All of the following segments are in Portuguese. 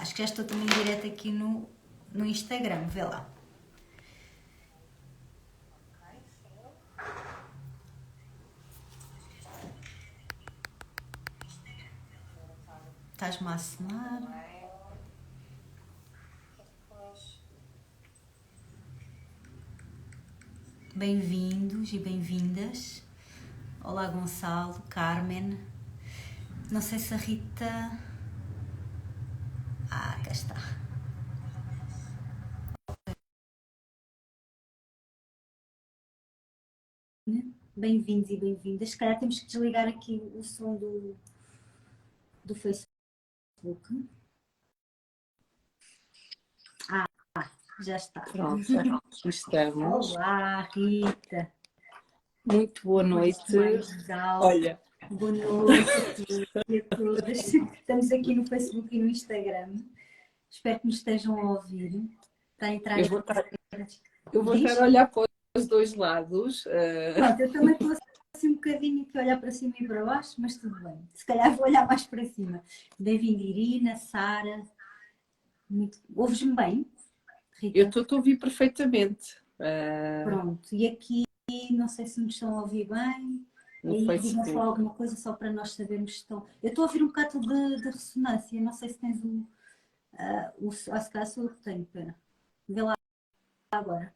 Acho que já estou também direto aqui no Instagram, vê lá. Estás-me a assinar? Bem-vindos e bem-vindas. Olá, Gonçalo, Carmen. Não sei se a Rita... Ah, cá está. Bem-vindos e bem-vindas. Se calhar temos que desligar aqui o som do Facebook. Já está. Pronto, aqui estamos. Olá, Rita. Muito boa noite. Olha. Boa noite a todas. Estamos aqui no Facebook e no Instagram. Espero que nos estejam a ouvir. Está a entrar eu vou estar a olhar para os dois lados. Pronto, eu também estou assim um bocadinho aqui a olhar para cima e para baixo, mas tudo bem. Se calhar vou olhar mais para cima. Bem-vinda, Irina, Sara. Ouves-me bem, Rita? Eu estou a ouvir perfeitamente. Pronto, e aqui não sei se nos estão a ouvir bem. Aí digam só alguma coisa só para nós sabermos se estão. Eu estou a ouvir um bocado de ressonância, não sei se tens se calhar sou eu que tenho, pera. Vê lá agora.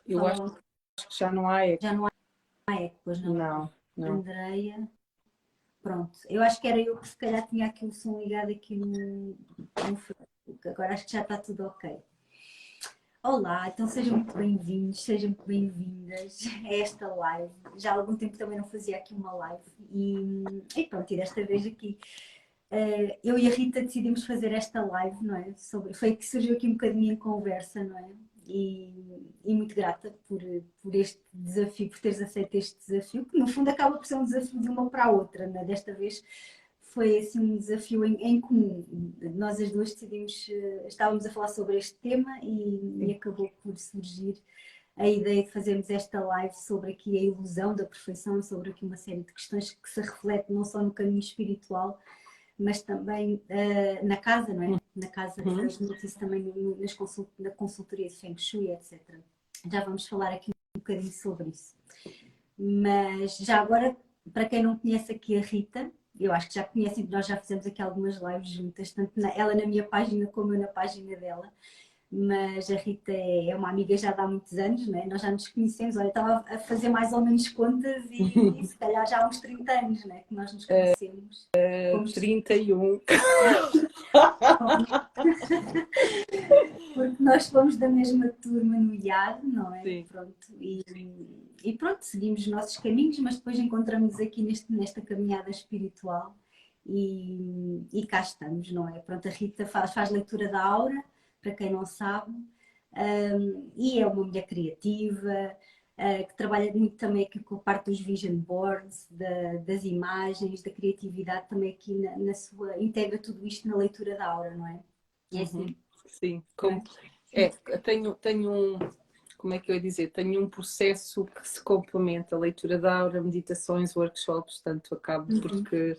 Eu acho que já não há eco. Já não há eco, pois não? Não. Andreia. Pronto, eu acho que era eu que se calhar tinha aqui o som ligado aqui no Facebook. Agora acho que já está tudo ok. Olá, então sejam muito bem-vindos, sejam muito bem-vindas a esta live. Já há algum tempo também não fazia aqui uma live e pronto, e desta vez aqui eu e a Rita decidimos fazer esta live, não é? Foi que surgiu aqui um bocadinho em conversa, não é? E muito grata por este desafio, por teres aceito este desafio, que no fundo acaba por ser um desafio de uma para a outra, não é? Desta vez foi assim um desafio em comum. Nós as duas decidimos, estávamos a falar sobre este tema e acabou por surgir a ideia de fazermos esta live sobre aqui a ilusão da perfeição, sobre aqui uma série de questões que se refletem não só no caminho espiritual, mas também na casa, não é? Na casa das notícias, também na consultoria de Feng Shui, etc. Já vamos falar aqui um bocadinho sobre isso. Mas já agora, para quem não conhece aqui a Rita, eu acho que já conhecem, nós já fizemos aqui algumas lives juntas, tanto ela na minha página como eu na página dela. Mas a Rita é uma amiga já de há muitos anos, não é? Nós já nos conhecemos, olha, estava a fazer mais ou menos contas e se calhar já há uns 30 anos, não é? Que nós nos conhecemos. 31. Porque nós fomos da mesma turma no IAD, não é? Sim. Pronto, e pronto, seguimos os nossos caminhos, mas depois encontramos aqui nesta caminhada espiritual e cá estamos, não é? Pronto, a Rita faz leitura da aura, para quem não sabe, e é uma mulher criativa, que trabalha muito também aqui com a parte dos vision boards, das imagens, da criatividade, também aqui na sua... integra tudo isto na leitura da aura, não é? É assim? Sim, tenho um, como é que eu ia dizer? Tenho um processo que se complementa, a leitura da aura, meditações, workshops, portanto acabo porque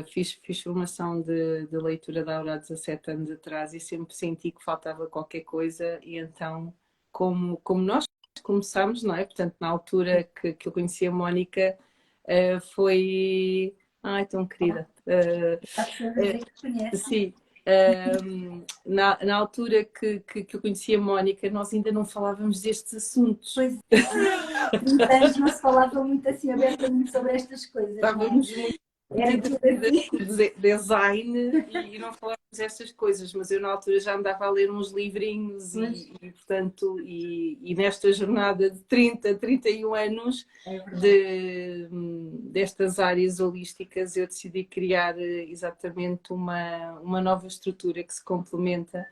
fiz formação de leitura da aura há 17 anos atrás e sempre senti que faltava qualquer coisa e então, como nós começámos, não é? Portanto, na altura que eu conheci a Mónica, foi... Ai, tão querida! Sim. Na altura que eu conheci a Mónica, nós ainda não falávamos destes assuntos. Pois é, 30 anos não se falava muito assim abertamente sobre estas coisas. Estávamos muito design e não falávamos destas coisas, mas eu na altura já andava a ler uns livrinhos portanto, e nesta jornada de 31 anos destas áreas holísticas eu decidi criar exatamente uma nova estrutura que se complementa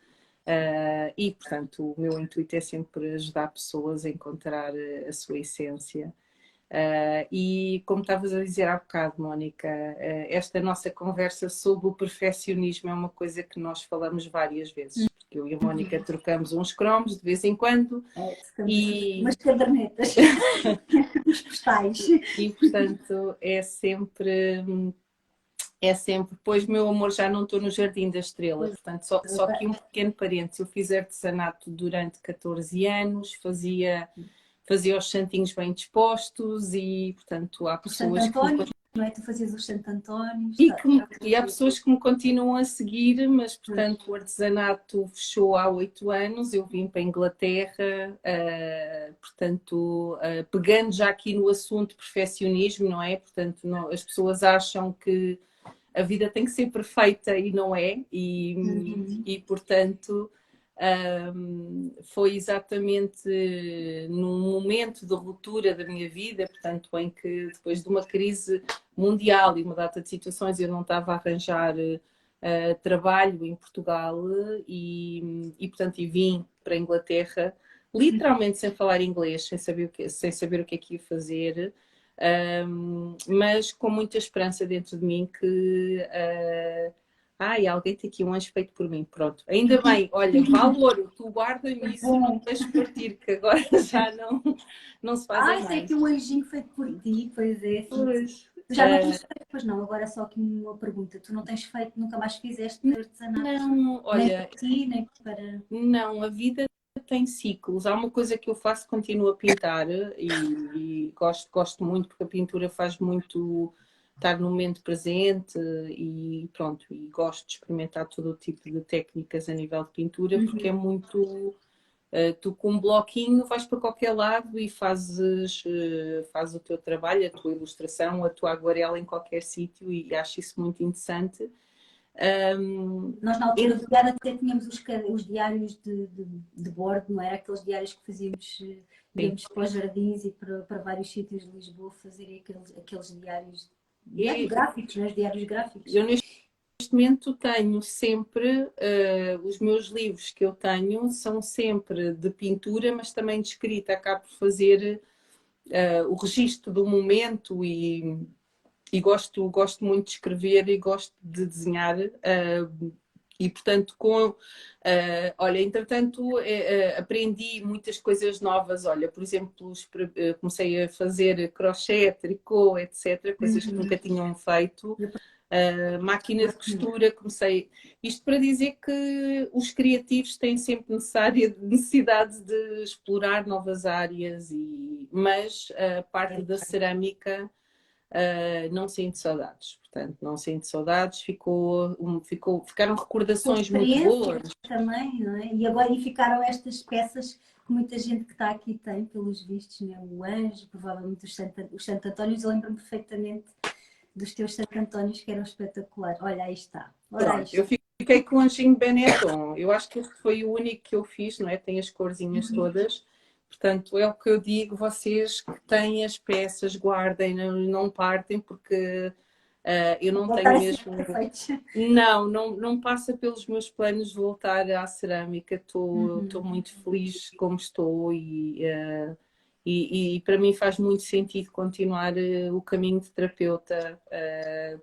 e portanto o meu intuito é sempre ajudar pessoas a encontrar a sua essência. E como estavas a dizer há bocado, Mónica, esta nossa conversa sobre o perfeccionismo é uma coisa que nós falamos várias vezes, porque eu e a Mónica trocamos uns cromos de vez em quando umas cadernetas, uns postais. E portanto é É sempre, pois meu amor, já não estou no Jardim da Estrela, portanto, só aqui um pequeno parênteses, eu fiz artesanato durante 14 anos, fazia os santinhos bem dispostos e, portanto, há O Santo pessoas que me, António, não é? Tu fazias os Santo Antónios, e, tá, que tá. e há pessoas que me continuam a seguir, mas, portanto, o artesanato fechou há 8 anos, eu vim para a Inglaterra, portanto, pegando já aqui no assunto perfeccionismo, não é? Portanto, as pessoas acham que a vida tem que ser perfeita e não é, e portanto foi exatamente num momento de ruptura da minha vida, portanto, em que depois de uma crise mundial e uma data de situações eu não estava a arranjar trabalho em Portugal portanto, e vim para a Inglaterra, literalmente sem falar inglês, sem saber o que é que ia fazer. Mas com muita esperança dentro de mim que alguém tem aqui um anjo feito por mim, pronto. Ainda bem, olha, valor, tu guarda-me isso, não me deixes partir, que agora já não se fazem Isso é mais. aqui um anjinho feito por ti, pois é. Sim. Pois. Tu já não tens feito, pois não, agora só aqui uma pergunta. Tu não tens feito, nunca mais fizeste artesanato? Não, Nem olha, para ti, nem para... não, a vida tem ciclos. Há uma coisa que eu faço, continuo a pintar e gosto muito porque a pintura faz muito estar no momento presente e pronto, e gosto de experimentar todo o tipo de técnicas a nível de pintura porque é muito. Tu com um bloquinho vais para qualquer lado e fazes o teu trabalho, a tua ilustração, a tua aguarela em qualquer sítio e acho isso muito interessante. Nós, na altura do diário, até tínhamos os diários de bordo, não era? Aqueles diários que fazíamos, íamos para os jardins e para vários sítios de Lisboa fazer aqueles diários, gráficos, não é? Os diários gráficos. Eu neste momento tenho sempre, os meus livros que eu tenho são sempre de pintura, mas também de escrita. Acabo por fazer o registro do momento e gosto muito de escrever e gosto de desenhar. E portanto, olha, entretanto, aprendi muitas coisas novas. Olha, por exemplo, comecei a fazer crochê, tricô, etc., coisas que nunca tinham feito. Máquina de costura, comecei. Isto para dizer que os criativos têm sempre necessidade de explorar novas áreas, mas a parte da cerâmica não sinto saudades. Portanto, não sinto saudades, ficaram recordações muito boas. Também, não é? E agora ficaram estas peças que muita gente que está aqui tem, pelos vistos, né? O anjo, provavelmente os Santo Antónios. Eu lembro-me perfeitamente dos teus Santo Antónios, que eram espetaculares. Olha, aí está. Pronto, eu fiquei com o anjinho Benetton. Eu acho que este foi o único que eu fiz, não é? Tem as corzinhas todas. Portanto, é o que eu digo, vocês que têm as peças, guardem, não partem, porque eu não tenho mesmo. Não passa pelos meus planos voltar à cerâmica. Estou muito feliz como estou e para mim faz muito sentido continuar o caminho de terapeuta.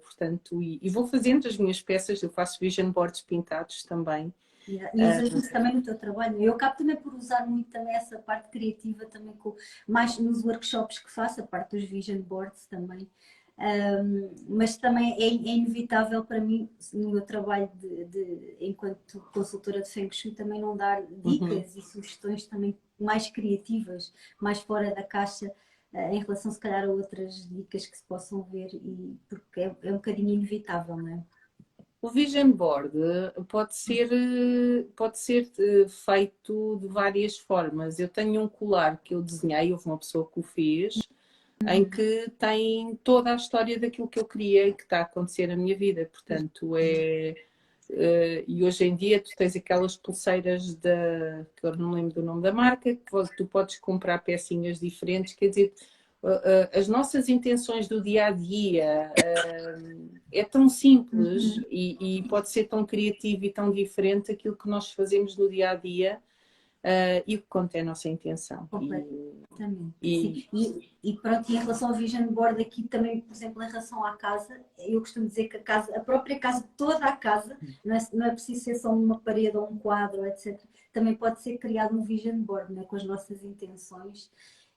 Portanto, e vou fazendo as minhas peças, eu faço vision boards pintados também. E usas isso também no teu trabalho. Eu acabo também por usar muito também essa parte criativa, também mais nos workshops que faço, a parte dos vision boards também. Mas também é inevitável para mim, no meu trabalho enquanto consultora de Feng Shui, também não dar dicas e sugestões também mais criativas, mais fora da caixa, em relação se calhar a outras dicas que se possam ver, porque é um bocadinho inevitável, não é? O vision board pode ser feito de várias formas. Eu tenho um colar que eu desenhei, houve uma pessoa que o fez, em que tem toda a história daquilo que eu queria que está a acontecer na minha vida. Portanto, e hoje em dia tu tens aquelas pulseiras que eu não lembro do nome da marca, que tu podes comprar pecinhas diferentes, quer dizer, as nossas intenções do dia a dia é tão simples e pode ser tão criativo e tão diferente aquilo que nós fazemos no dia a dia e o que conta é a nossa intenção. Completamente. E pronto, e em relação ao vision board aqui também, por exemplo, em relação à casa, eu costumo dizer que a própria casa, toda a casa, não é preciso ser só uma parede ou um quadro, etc. Também pode ser criado um vision board, né, com as nossas intenções.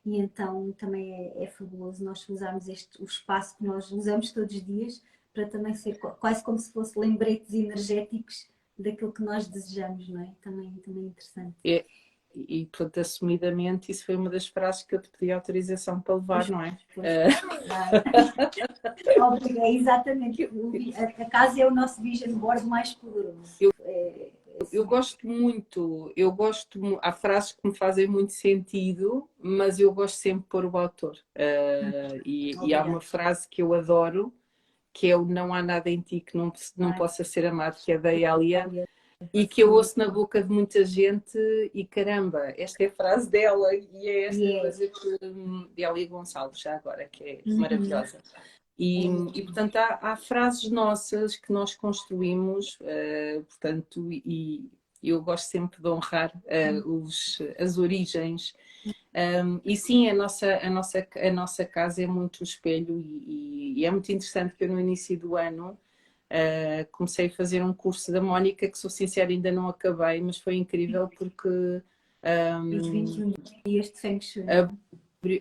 E então também é fabuloso nós usarmos o espaço que nós usamos todos os dias para também ser quase como se fosse lembretes energéticos daquilo que nós desejamos, não é? Também é interessante. E, portanto, assumidamente, isso foi uma das frases que eu te pedi autorização para levar, não é? É exatamente. A casa é o nosso vision board mais poderoso. Eu gosto, há frases que me fazem muito sentido, mas eu gosto sempre de pôr o autor. E há uma frase que eu adoro, que é o não há nada em ti que não possa ser amado, que é da Elia, e que eu ouço na boca de muita gente e caramba, esta é a frase dela e é esta coisa que de Elia Gonçalves, já agora, que é maravilhosa. E portanto, há frases nossas que nós construímos, portanto, e eu gosto sempre de honrar as origens. E sim, a nossa casa é muito o espelho e é muito interessante que eu no início do ano comecei a fazer um curso da Mónica, que sou sincera ainda não acabei, mas foi incrível porque Os 21 dias de Feng Shui.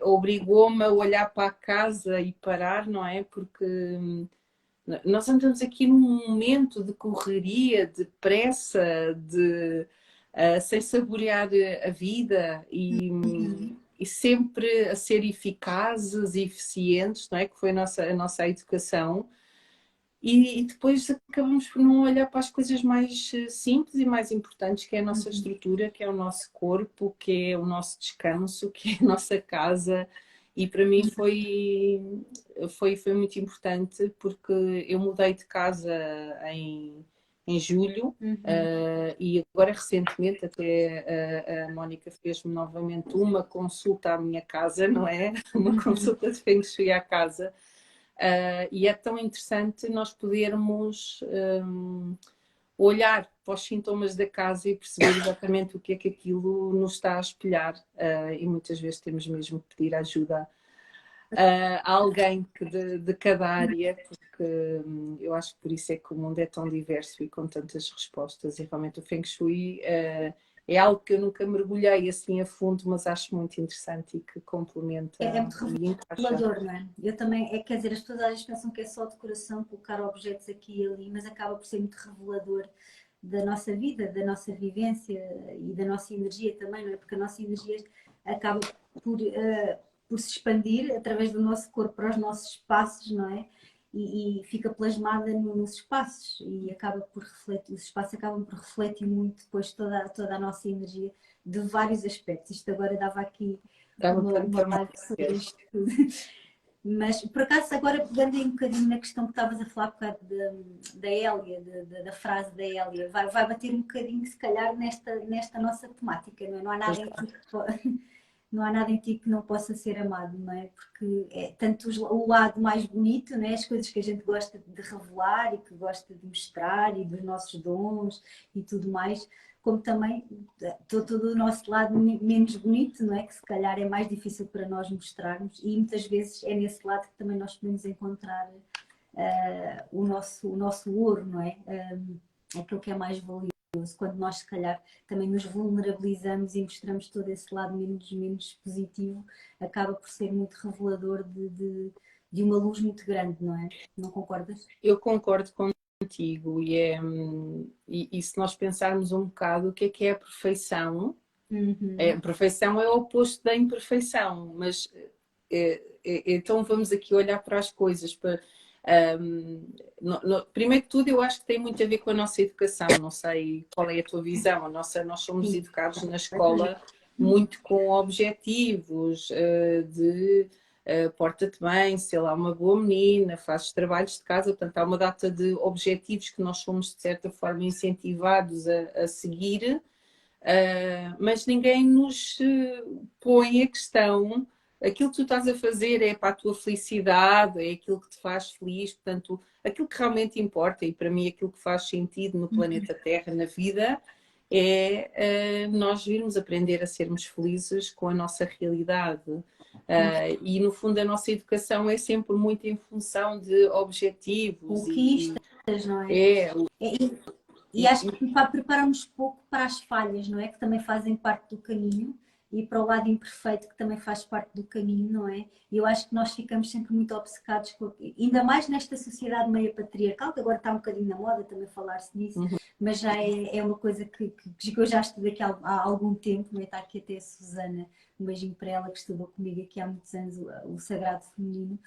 Obrigou-me a olhar para a casa e parar, não é? Porque nós andamos aqui num momento de correria, de pressa, sem saborear a vida e sempre a ser eficazes e eficientes, não é? Que foi a nossa educação. E depois acabamos por não olhar para as coisas mais simples e mais importantes, que é a nossa estrutura, que é o nosso corpo, que é o nosso descanso, que é a nossa casa. E para mim foi muito importante porque eu mudei de casa em julho e agora recentemente até a Mónica fez-me novamente uma consulta à minha casa, não é? Uma consulta de Feng Shui à casa. E é tão interessante nós podermos olhar para os sintomas da casa e perceber exatamente o que é que aquilo nos está a espelhar. E muitas vezes temos mesmo que pedir ajuda a alguém de cada área, porque eu acho que por isso é que o mundo é tão diverso e com tantas respostas. E realmente o Feng Shui é algo que eu nunca mergulhei assim a fundo, mas acho muito interessante e que complementa É muito e encaixa. revelador, não é? Eu também, quer dizer, as pessoas às vezes pensam que é só decoração, colocar objetos aqui e ali, mas acaba por ser muito revelador da nossa vida, da nossa vivência e da nossa energia também, não é? Porque a nossa energia acaba por se expandir através do nosso corpo para os nossos espaços, não é? E fica plasmada nos espaços e acaba por refletir, os espaços acabam por refletir muito depois toda a nossa energia de vários aspectos. Isto agora dava aqui uma live sobre isto tudo. Mas, por acaso, agora pegando aí um bocadinho na questão que estavas a falar da Hélia, da frase da Hélia, vai bater um bocadinho, se calhar, nesta nossa temática, não é? Não há nada em ti não há nada em ti que não possa ser amado, não é? Porque é tanto o lado mais bonito, não é? As coisas que a gente gosta de revelar e que gosta de mostrar e dos nossos dons e tudo mais, como também todo o nosso lado menos bonito, não é? Que se calhar é mais difícil para nós mostrarmos e muitas vezes é nesse lado que também nós podemos encontrar o nosso ouro, não é? Aquilo que é mais valioso, quando nós se calhar também nos vulnerabilizamos e mostramos todo esse lado menos positivo, acaba por ser muito revelador de uma luz muito grande, não é? Não concordas? Eu concordo contigo e se nós pensarmos um bocado o que é a perfeição, a perfeição é o oposto da imperfeição, mas então vamos aqui olhar para as coisas. Primeiro que tudo, eu acho que tem muito a ver com a nossa educação. Não sei qual é a tua visão. Nós somos educados na escola muito com objetivos de porta-te bem, sei lá, uma boa menina, fazes trabalhos de casa. Portanto, há uma data de objetivos que nós somos, de certa forma, incentivados a seguir. Mas ninguém nos põe a questão, aquilo que tu estás a fazer é para a tua felicidade, é aquilo que te faz feliz, portanto, aquilo que realmente importa, e para mim aquilo que faz sentido no planeta Terra, na vida, é nós virmos aprender a sermos felizes com a nossa realidade. E no fundo a nossa educação é sempre muito em função de objetivos. Conquistas, não é? E acho que preparamos pouco para as falhas, não é? Que também fazem parte do caminho e para o lado imperfeito que também faz parte do caminho, não é? E eu acho que nós ficamos sempre muito obcecados, ainda mais nesta sociedade meio patriarcal, que agora está um bocadinho na moda também falar-se nisso, mas já é uma coisa que eu já estudo aqui há algum tempo, não é? Está aqui até a Susana, um beijinho para ela que estudou comigo aqui há muitos anos o Sagrado Feminino.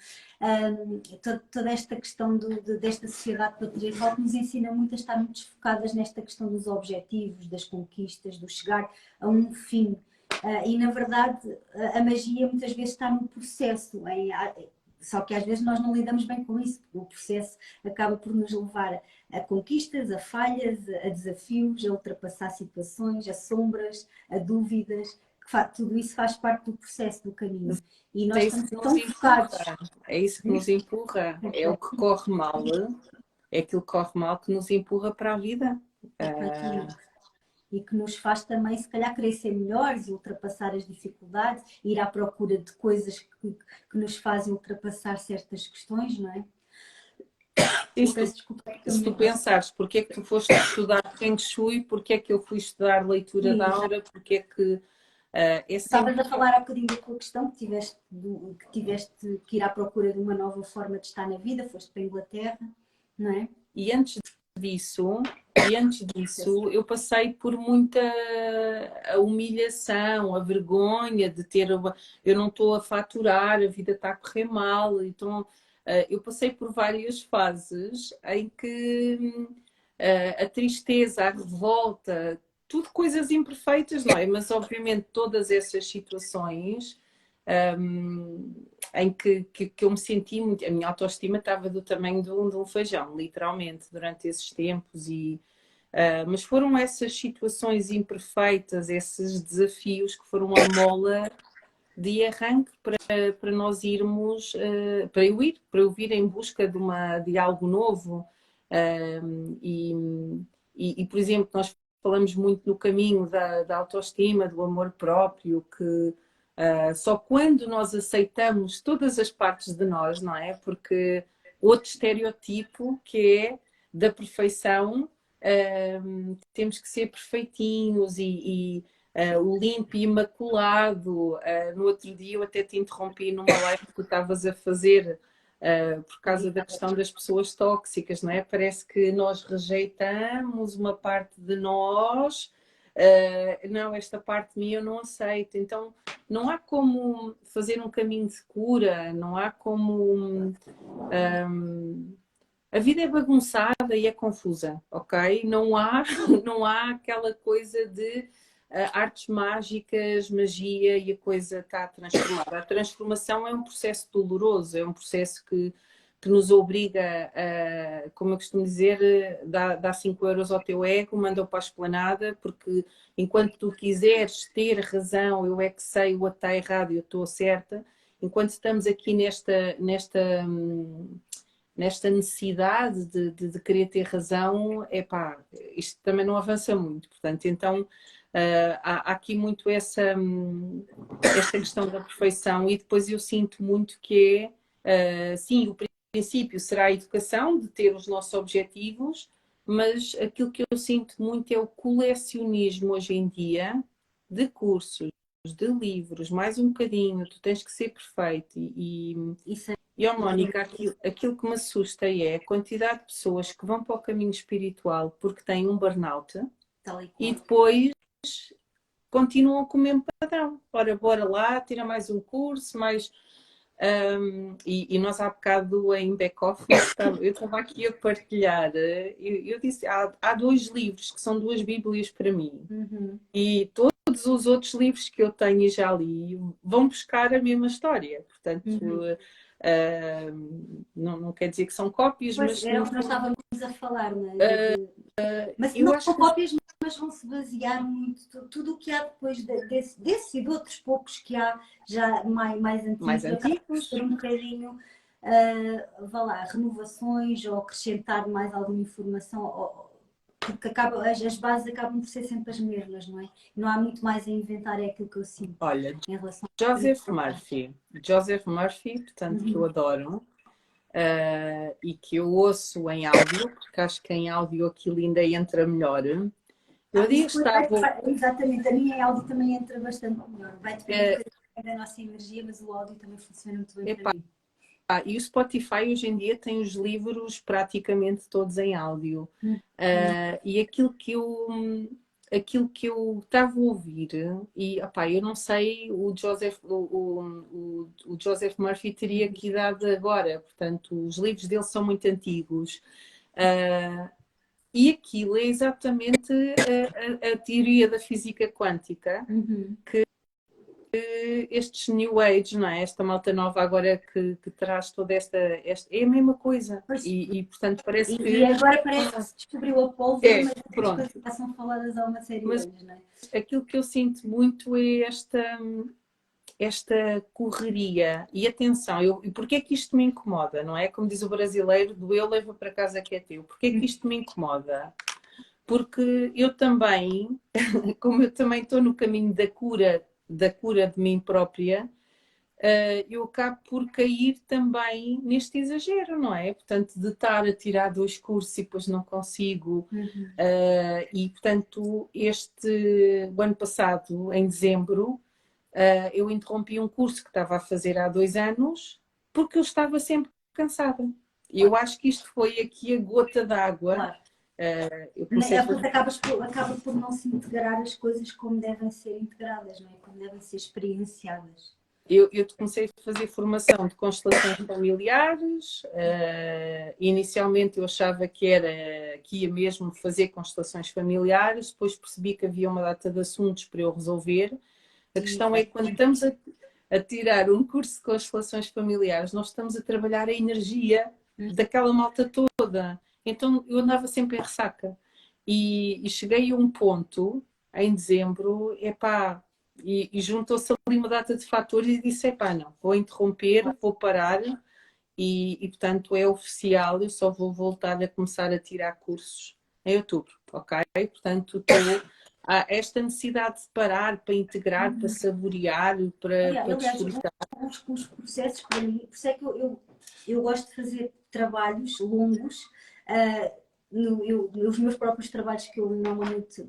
Toda esta questão desta sociedade patriarcal que nos ensina muito a estar muito desfocadas nesta questão dos objetivos, das conquistas, do chegar a um fim. E na verdade a magia muitas vezes está no processo, só que às vezes nós não lidamos bem com isso, porque o processo acaba por nos levar a conquistas, a falhas, a desafios, a ultrapassar situações, a sombras, a dúvidas. Tudo isso faz parte do processo, do caminho. E nós estamos tão focados. É isso que nos empurra. É o que corre mal. É aquilo que corre mal que nos empurra para a vida. E que nos faz também, se calhar, querer ser melhores e ultrapassar as dificuldades, ir à procura de coisas que nos fazem ultrapassar certas questões, não é? Se tu pensares porque é que tu foste estudar Feng Shui, porque é que eu fui estudar leitura da aura, porque é que... Estavas a falar há bocadinho da tua questão, que tiveste que ir à procura de uma nova forma de estar na vida, foste para a Inglaterra, não é? E antes disso, eu passei por muita humilhação, a vergonha de ter... Eu não estou a faturar, a vida está a correr mal. Então, eu passei por várias fases em que a tristeza, a revolta, tudo coisas imperfeitas, não é? Mas, obviamente, todas essas situações... em que eu me senti muito... A minha autoestima estava do tamanho de um feijão, literalmente, durante esses tempos. Mas foram essas situações imperfeitas, esses desafios que foram a mola de arranque para nós irmos... para eu vir em busca de algo novo. Por exemplo, nós falamos muito no caminho da autoestima, do amor próprio, que... só quando nós aceitamos todas as partes de nós, não é? Porque outro estereotipo que é da perfeição, temos que ser perfeitinhos o limpo e imaculado. No outro dia eu até te interrompi numa live que tu estavas a fazer por causa da questão das pessoas tóxicas, não é? Parece que nós rejeitamos uma parte de nós. Não, esta parte minha eu não aceito. Então, não há como fazer um caminho de cura, não há como... a vida é bagunçada e é confusa, ok? Não há aquela coisa de artes mágicas, magia e a coisa está transformada. A transformação é um processo doloroso, é um processo que nos obriga a, como eu costumo dizer, dá 5 euros ao teu ego, manda-o para a esplanada, porque enquanto tu quiseres ter razão, eu é que sei, o outro está errado e eu estou certa, enquanto estamos aqui nesta necessidade de querer ter razão, isto também não avança muito. Portanto, então há aqui muito esta questão da perfeição, e depois eu sinto muito que sim, o princípio será a educação, de ter os nossos objetivos, mas aquilo que eu sinto muito é o colecionismo hoje em dia de cursos, de livros, mais um bocadinho, tu tens que ser perfeito. Mónica, aquilo que me assusta é a quantidade de pessoas que vão para o caminho espiritual porque têm um burnout e depois continuam com o mesmo padrão. Ora, bora lá, tira mais um curso, mais... e nós há bocado em back-off, eu estava aqui a partilhar, eu disse, há 2 livros que são 2 bíblias para mim. E todos os outros livros que eu tenho e já li vão buscar a mesma história. Portanto, não quer dizer que são cópias, mas... Era o que nós estávamos a falar, não é? Mas não são cópias, mas vão se basear muito tudo o que há depois desse e de outros poucos que há já mais antigos. Ser um bocadinho, vá lá, renovações ou acrescentar mais alguma informação, porque as bases acabam por ser sempre as mesmas, não é? Não há muito mais a inventar, é aquilo que eu sinto. Olha, em relação Joseph Murphy, portanto, que eu adoro, e que eu ouço em áudio, porque acho que em áudio aquilo ainda entra melhor. Eu dia Isso depois estava. exatamente, a minha áudio também entra bastante melhor. Vai depender um bocadinho da nossa energia, mas o áudio também funciona muito bem para Epá, mim. e o Spotify hoje em dia tem os livros praticamente todos em áudio. E aquilo que eu estava a ouvir, e opá, eu não sei, o Joseph Murphy teria que idade agora, portanto, os livros dele são muito antigos. E aquilo é exatamente a teoria da física quântica, estes New Age, não é? Esta malta nova agora que traz toda é a mesma coisa. E portanto parece E que agora parece que se descobriu a pólvora, mas as pronto. coisas já são faladas há uma série de Mas anos, não é? aquilo que eu sinto muito é esta correria. E atenção, e porquê é que isto me incomoda, não é? Como diz o brasileiro, doeu, leva para casa que é teu. Porquê é que isto me incomoda? Porque eu também, como eu também estou no caminho da cura de mim própria, eu acabo por cair também neste exagero, não é? Portanto, de estar a tirar 2 cursos e depois não consigo. E, portanto, o ano passado, em dezembro, eu interrompi um curso que estava a fazer há 2 anos porque eu estava sempre cansada. E eu acho que isto foi aqui a gota d'água. Claro. Eu comecei a fazer... acaba por não se integrar as coisas como devem ser integradas, não é? Como devem ser experienciadas. Eu comecei a fazer formação de constelações familiares. Inicialmente eu achava que ia mesmo fazer constelações familiares, depois percebi que havia uma data de assuntos para eu resolver. A questão é que quando estamos a tirar um curso de constelações familiares, nós estamos a trabalhar a energia daquela malta toda. Então eu andava sempre em ressaca. E cheguei a um ponto, em dezembro, epá, e juntou-se ali uma data de fatores e disse, epá, não, vou interromper, vou parar portanto é oficial, eu só vou voltar a começar a tirar cursos em outubro, ok? Portanto, há esta necessidade de parar para integrar, para saborear, para Aliás, desfrutar. os processos, para mim, por isso é que eu gosto de fazer trabalhos longos. Os meus próprios trabalhos que eu normalmente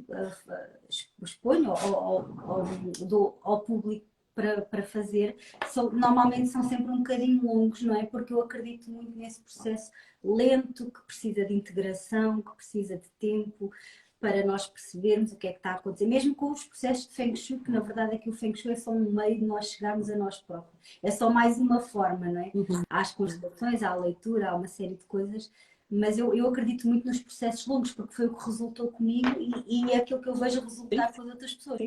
exponho ou dou ao público para fazer, normalmente são sempre um bocadinho longos, não é? Porque eu acredito muito nesse processo lento, que precisa de integração, que precisa de tempo para nós percebermos o que é que está a acontecer, mesmo com os processos de Feng Shui, que na verdade aqui o Feng Shui é só um meio de nós chegarmos a nós próprios. É só mais uma forma, não é? Há as constelações, há a leitura, há uma série de coisas, mas eu acredito muito nos processos longos, porque foi o que resultou comigo e é aquilo que eu vejo resultar com as outras pessoas.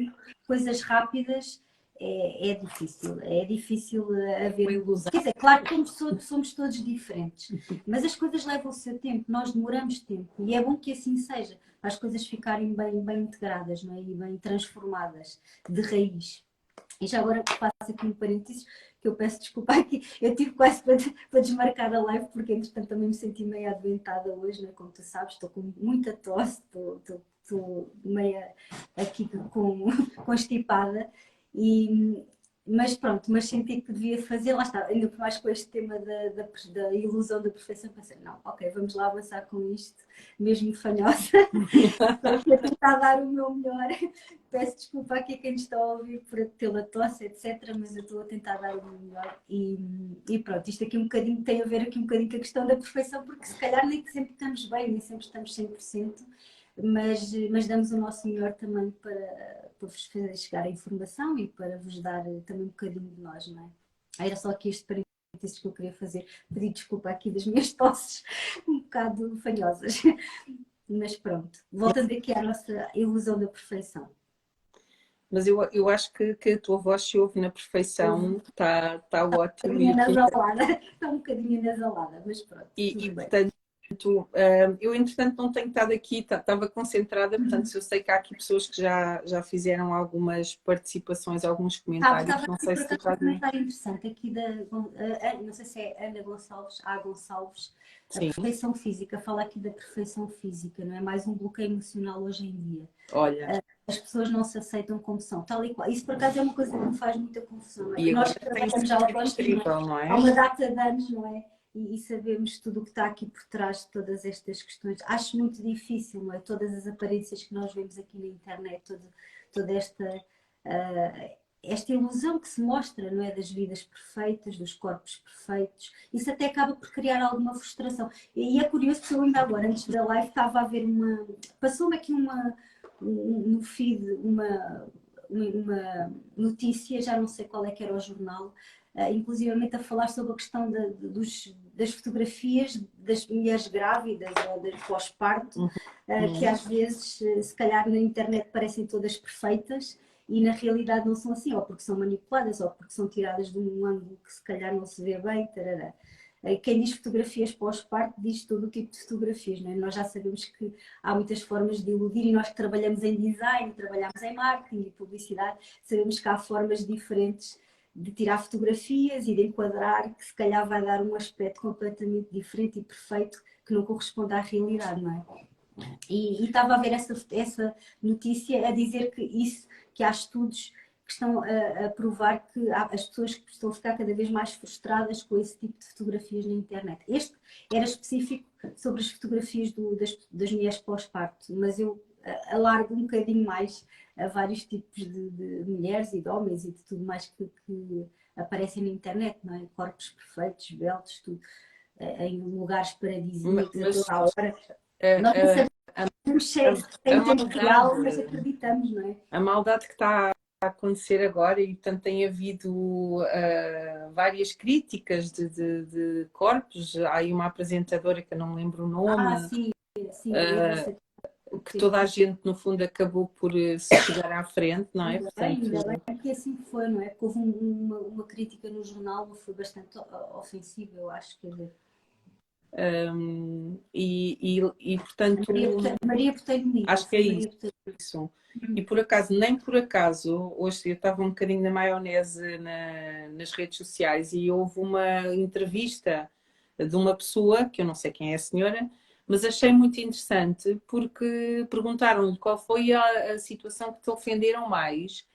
Coisas rápidas é difícil haver ilusão. Quer dizer, claro que somos todos diferentes, mas as coisas levam o seu tempo, nós demoramos tempo e é bom que assim seja, para as coisas ficarem bem integradas, não é? E bem transformadas, de raiz. E já agora faço aqui um parênteses, que eu peço desculpa aqui, eu tive quase para desmarcar a live, porque entretanto também me senti meio adoentada hoje, né? Como tu sabes, estou com muita tosse, estou meio aqui constipada, mas pronto, mas senti que devia fazer, lá está, ainda por mais com este tema da ilusão da perfeição, pensei, não, ok, vamos lá avançar com isto, mesmo fanhosa, estou a tentar dar o meu melhor, peço desculpa aqui a quem está a ouvir pela tosse, etc, mas eu estou a tentar dar o meu melhor e pronto, isto aqui um bocadinho tem a ver aqui um bocadinho com a questão da perfeição, porque se calhar nem sempre estamos bem, nem sempre estamos 100%, mas damos o nosso melhor também para vos fazer chegar a informação e para vos dar também um bocadinho de nós, não é? Era só aqui este parênteses que eu queria fazer. Pedir desculpa aqui das minhas tosses um bocado fanhosas. Mas pronto, voltando aqui à nossa ilusão da perfeição. Mas eu acho que a tua voz se ouve na perfeição, está ótimo. Está um bocadinho anasalada, mas pronto. E portanto, eu entretanto não tenho estado aqui, estava concentrada, portanto, se eu sei que há aqui pessoas que já fizeram algumas participações, alguns comentários, não sei se tu estás... Um comentário interessante aqui não sei se é Ana Gonçalves, Gonçalves, a perfeição física, fala aqui da perfeição física, não é mais um bloqueio emocional hoje em dia. Olha... As pessoas não se aceitam como são, tal e qual. Isso por acaso é uma coisa que me faz muita confusão. Não é? E Nós trabalhamos já incrível, não é? há uma data de anos, não é? e sabemos tudo o que está aqui por trás de todas estas questões. Acho muito difícil, não é? Todas as aparências que nós vemos aqui na internet, toda esta ilusão que se mostra, não é? Das vidas perfeitas, dos corpos perfeitos, isso até acaba por criar alguma frustração. E é curioso que eu ainda agora, antes da live, estava a ver passou-me aqui no feed uma notícia, já não sei qual é que era o jornal, inclusivamente a falar sobre a questão das fotografias das mulheres grávidas ou das pós-parto, que às vezes, se calhar na internet parecem todas perfeitas e na realidade não são assim, ou porque são manipuladas, ou porque são tiradas de um ângulo que se calhar não se vê bem, tarará. Quem diz fotografias pós-parto diz todo o tipo de fotografias, não é? Nós já sabemos que há muitas formas de iludir e nós que trabalhamos em design, trabalhamos em marketing e publicidade, sabemos que há formas diferentes de tirar fotografias e de enquadrar que se calhar vai dar um aspecto completamente diferente e perfeito que não corresponde à realidade, não é? E estava a ver essa notícia a dizer que há estudos que estão a provar que as pessoas que estão a ficar cada vez mais frustradas com esse tipo de fotografias na internet. Este era específico sobre as fotografias das mulheres pós-parto, mas eu alargo um bocadinho mais a vários tipos de mulheres e de homens e de tudo mais que aparecem na internet, não é? Corpos perfeitos, belos, tudo, em lugares paradisíacos a toda a hora. Nós não sabemos se é tempo real, mas acreditamos, não é? A maldade que está a acontecer agora, e portanto tem havido várias críticas de corpos. Há aí uma apresentadora que eu não me lembro o nome, Sim, que toda a gente no fundo acabou por se chegar à frente, não é? Ainda bem que assim foi, não é? Porque houve uma crítica no jornal, foi bastante ofensiva, eu acho, quer dizer. E portanto, Maria Botelho Bonito, acho que é isso. E por acaso, nem por acaso, hoje eu estava um bocadinho na maionese nas redes sociais e houve uma entrevista de uma pessoa, que eu não sei quem é a senhora, mas achei muito interessante porque perguntaram-lhe qual foi a situação que te ofenderam mais.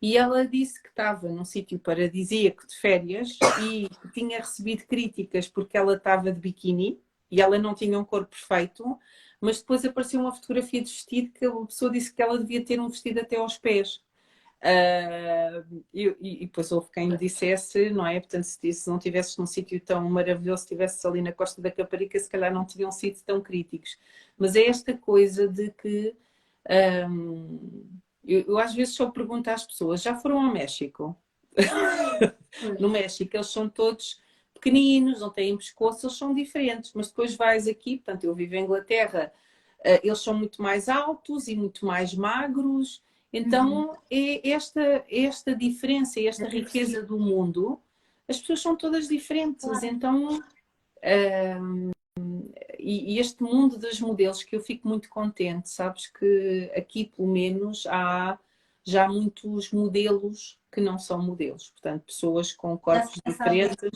E ela disse que estava num sítio paradisíaco de férias e que tinha recebido críticas porque ela estava de biquíni e ela não tinha um corpo perfeito, mas depois apareceu uma fotografia de vestido que a pessoa disse que ela devia ter um vestido até aos pés. E depois houve quem me dissesse, não é? Portanto, se não tivesses num sítio tão maravilhoso, se estivesses ali na Costa da Caparica, se calhar não teriam sido tão críticos. Mas é esta coisa de que eu às vezes só pergunto às pessoas, já foram ao México? No México eles são todos pequeninos, não têm pescoço, eles são diferentes, mas depois vais aqui, portanto eu vivo em Inglaterra, eles são muito mais altos e muito mais magros, então é esta diferença, esta riqueza do mundo, as pessoas são todas diferentes, então e este mundo dos modelos que eu fico muito contente, sabes que aqui pelo menos há já muitos modelos que não são modelos, portanto pessoas com corpos diferentes.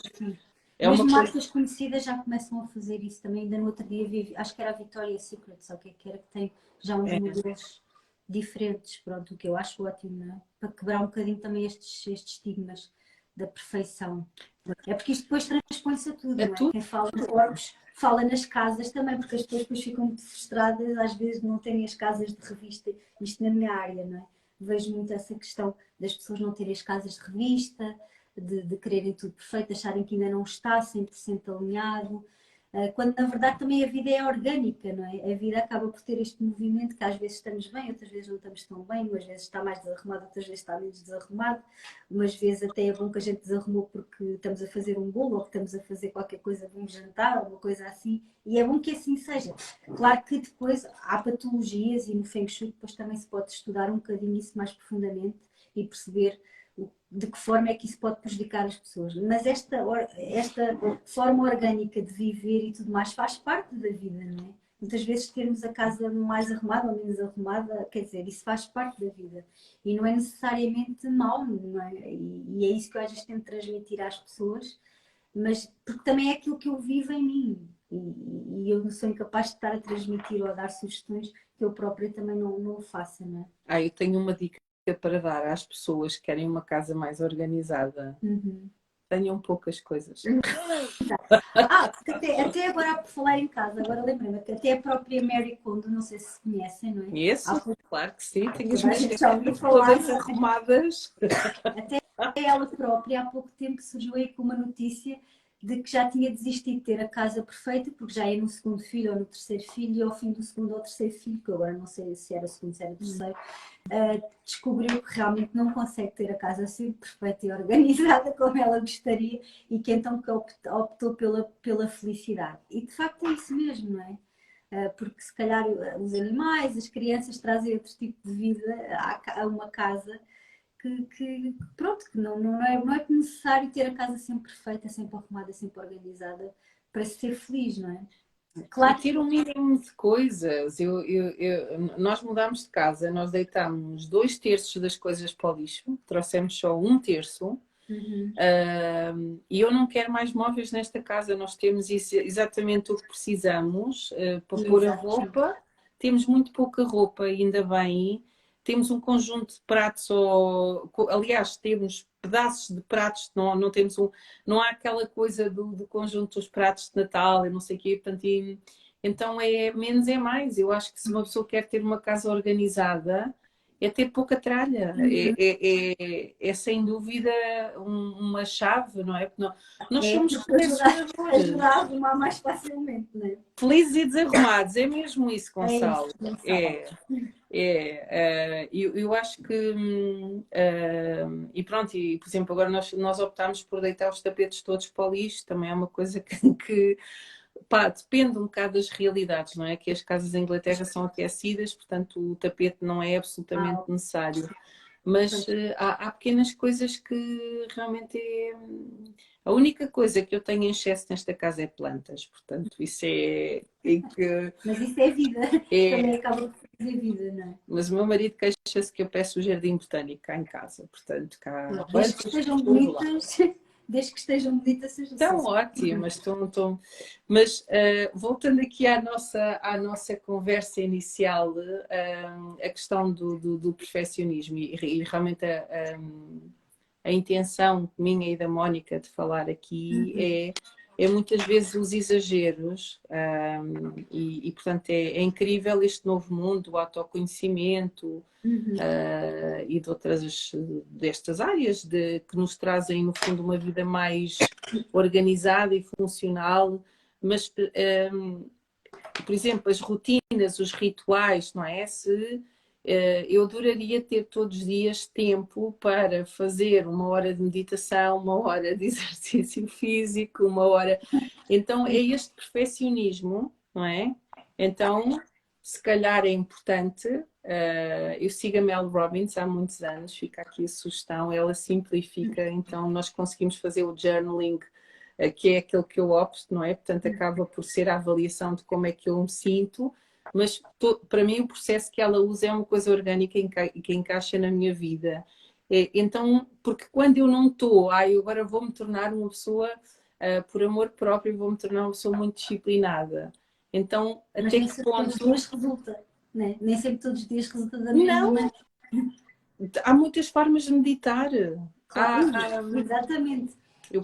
Mesmo marcas conhecidas já começam a fazer isso também. Ainda no outro dia vi, acho que era a Victoria's Secret, só que era que tem já uns modelos diferentes, pronto, o que eu acho ótimo, não é? Para quebrar um bocadinho também estes estigmas da perfeição. É porque isto depois transpõe-se a tudo, não é? Quem fala de corpos fala nas casas também, porque as pessoas depois ficam muito frustradas, às vezes não terem as casas de revista, isto na minha área, não é? Vejo muito essa questão das pessoas não terem as casas de revista, de quererem tudo perfeito, acharem que ainda não está 100% alinhado, quando na verdade também a vida é orgânica, não é? A vida acaba por ter este movimento que às vezes estamos bem, outras vezes não estamos tão bem, umas vezes está mais desarrumado, outras vezes está menos desarrumado, umas vezes até é bom que a gente desarrumou porque estamos a fazer um bolo ou que estamos a fazer qualquer coisa, vamos jantar ou uma coisa assim, e é bom que assim seja. Claro que depois há patologias e no Feng Shui depois também se pode estudar um bocadinho isso mais profundamente e perceber de que forma é que isso pode prejudicar as pessoas. Mas esta forma orgânica de viver e tudo mais faz parte da vida, não é? Muitas vezes termos a casa mais arrumada ou menos arrumada, quer dizer, isso faz parte da vida. E não é necessariamente mau, não é? E é isso que eu às vezes tento transmitir às pessoas, mas porque também é aquilo que eu vivo em mim. E eu não sou incapaz de estar a transmitir ou a dar sugestões que eu própria também não o faça, não é? Eu tenho uma dica para dar às pessoas que querem uma casa mais organizada. tenham poucas coisas. Porque até agora, por falar em casa, agora lembrei-me que até a própria Mary Kondo, não sei se conhecem, não é? Isso, claro que sim, tenho as Toda a minhas gente já ouviu falar, todas arrumadas. até ela própria, há pouco tempo, surgiu aí com uma notícia de que já tinha desistido de ter a casa perfeita, porque já ia no segundo filho ou no terceiro filho, e ao fim do segundo ou terceiro filho, que agora não sei se era segundo, se era terceiro, descobriu que realmente não consegue ter a casa assim perfeita e organizada como ela gostaria, e que então que optou pela felicidade. E de facto é isso mesmo, não é? Porque se calhar os animais, as crianças trazem outro tipo de vida a uma casa pronto, que não é necessário ter a casa sempre perfeita, sempre arrumada, sempre organizada para ser feliz, não é? E Claro ter um mínimo de coisas. Nós mudámos de casa, nós deitámos 2/3 das coisas para o lixo, trouxemos só 1/3. Uhum. E eu não quero mais móveis nesta casa. Nós temos exatamente o que precisamos para pôr a Exato. roupa. Temos muito pouca roupa, ainda bem. Temos um conjunto de pratos, aliás, temos pedaços de pratos, não temos não há aquela coisa do conjunto dos pratos de Natal e não sei o quê. Portanto, então é menos é mais. Eu acho que se uma pessoa quer ter uma casa organizada, é ter pouca tralha. Uhum. É sem dúvida uma chave, não é? Porque nós É somos porque ajuda a colecionadores, arrumar mais facilmente, não é? felizes e desarrumados. É mesmo isso, É isso, Gonçalo. não sabe. Eu acho que. E pronto, e por exemplo, agora nós optámos por deitar os tapetes todos para o lixo, também é uma coisa que pá, depende um bocado das realidades, não é? Que as casas em Inglaterra são aquecidas, portanto o tapete não é absolutamente Ah, necessário. Mas pois. há pequenas coisas que realmente é. A única coisa que eu tenho em excesso nesta casa é plantas, portanto, isso é que. Mas isso é vida, também É, acaba por fazer vida, não é? mas o meu marido queixa-se que eu peço o jardim botânico cá em casa, portanto, cá Desde que plantas estejam por todo lado. bonitas, desde que estejam bonitas, Estão ótimas, estão. Mas voltando aqui à nossa conversa inicial, a questão do perfeccionismo e realmente a intenção minha e da Mónica de falar aqui é muitas vezes os exageros, portanto é incrível este novo mundo, o autoconhecimento, Uhum. e de outras destas áreas que nos trazem, no fundo, uma vida mais organizada e funcional, mas, por exemplo, as rotinas, os rituais, não é? Se eu adoraria ter todos os dias tempo para fazer 1 hora de meditação, 1 hora de exercício físico, 1 hora. Então é este perfeccionismo, não é? Então, se calhar é importante. Eu sigo a Mel Robbins há muitos anos, fica aqui a sugestão, ela simplifica, então nós conseguimos fazer o journaling, que é aquele que eu opto, não é? Portanto, acaba por ser a avaliação de como é que eu me sinto, mas para mim o processo que ela usa é uma coisa orgânica que encaixa na minha vida. Então, porque quando eu não estou, eu agora vou-me tornar uma pessoa, por amor próprio, vou-me tornar uma pessoa muito disciplinada. Então, Mas até nem que sempre todos os ponto? dias resulta, né? Nem sempre todos os dias resulta da mesma Não, maneira. há muitas formas de meditar. Claro, Há, exatamente. eu,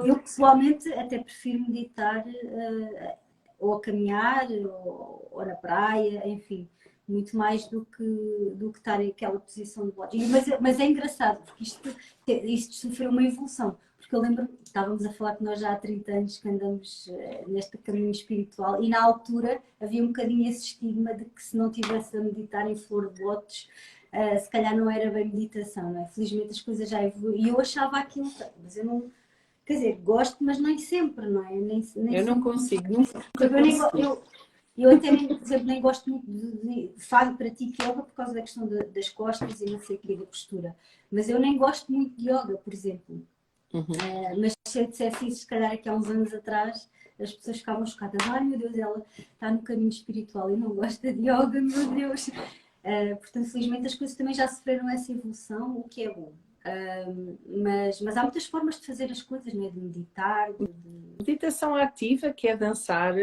Eu pessoalmente até prefiro meditar ou a caminhar ou na praia, enfim, muito mais do que estar em aquela posição de lógica. Mas é engraçado, porque isto sofreu uma evolução. Porque eu lembro, estávamos a falar que nós já há 30 anos que andamos neste caminho espiritual e na altura havia um bocadinho esse estigma de que se não tivesse a meditar em flor de lótus, se calhar não era bem meditação, não é? Felizmente as coisas já evoluíram e eu achava aquilo, mas eu não, quer dizer, gosto, mas nem sempre, não é? Nem eu não sempre. consigo, nunca Eu, nem, consegui. eu até, por exemplo, nem gosto muito pratico yoga por causa da questão das costas e não sei o quê, da postura. Mas eu nem gosto muito de yoga, por exemplo. Uhum. Mas se eu dissesse isso, se calhar aqui há uns anos atrás, as pessoas ficavam chocadas. Ai meu Deus, ela está no caminho espiritual e não gosta de yoga, meu Deus. Portanto, felizmente as coisas também já sofreram essa evolução, o que é bom. Mas há muitas formas de fazer as coisas, não é? De meditar, Meditação ativa, que é dançar.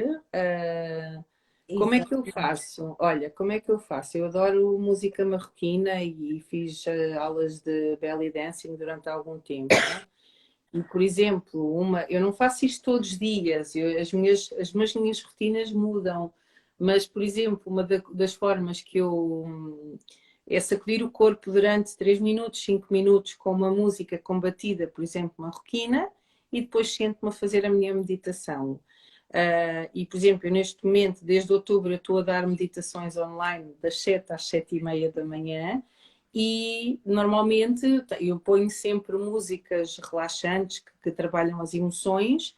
Como é que eu Exato. faço? Olha, como é que eu faço? Eu adoro música marroquina e fiz aulas de belly dancing durante algum tempo. E, por exemplo, eu não faço isto todos os dias, as minhas rotinas mudam, mas, por exemplo, das formas que é sacudir o corpo durante 3 minutos, 5 minutos com uma música combatida, por exemplo, uma roquina, e depois sento-me a fazer a minha meditação. E, por exemplo, eu neste momento, desde outubro, eu estou a dar meditações online das 7 às 7h30 da manhã e normalmente eu ponho sempre músicas relaxantes que trabalham as emoções,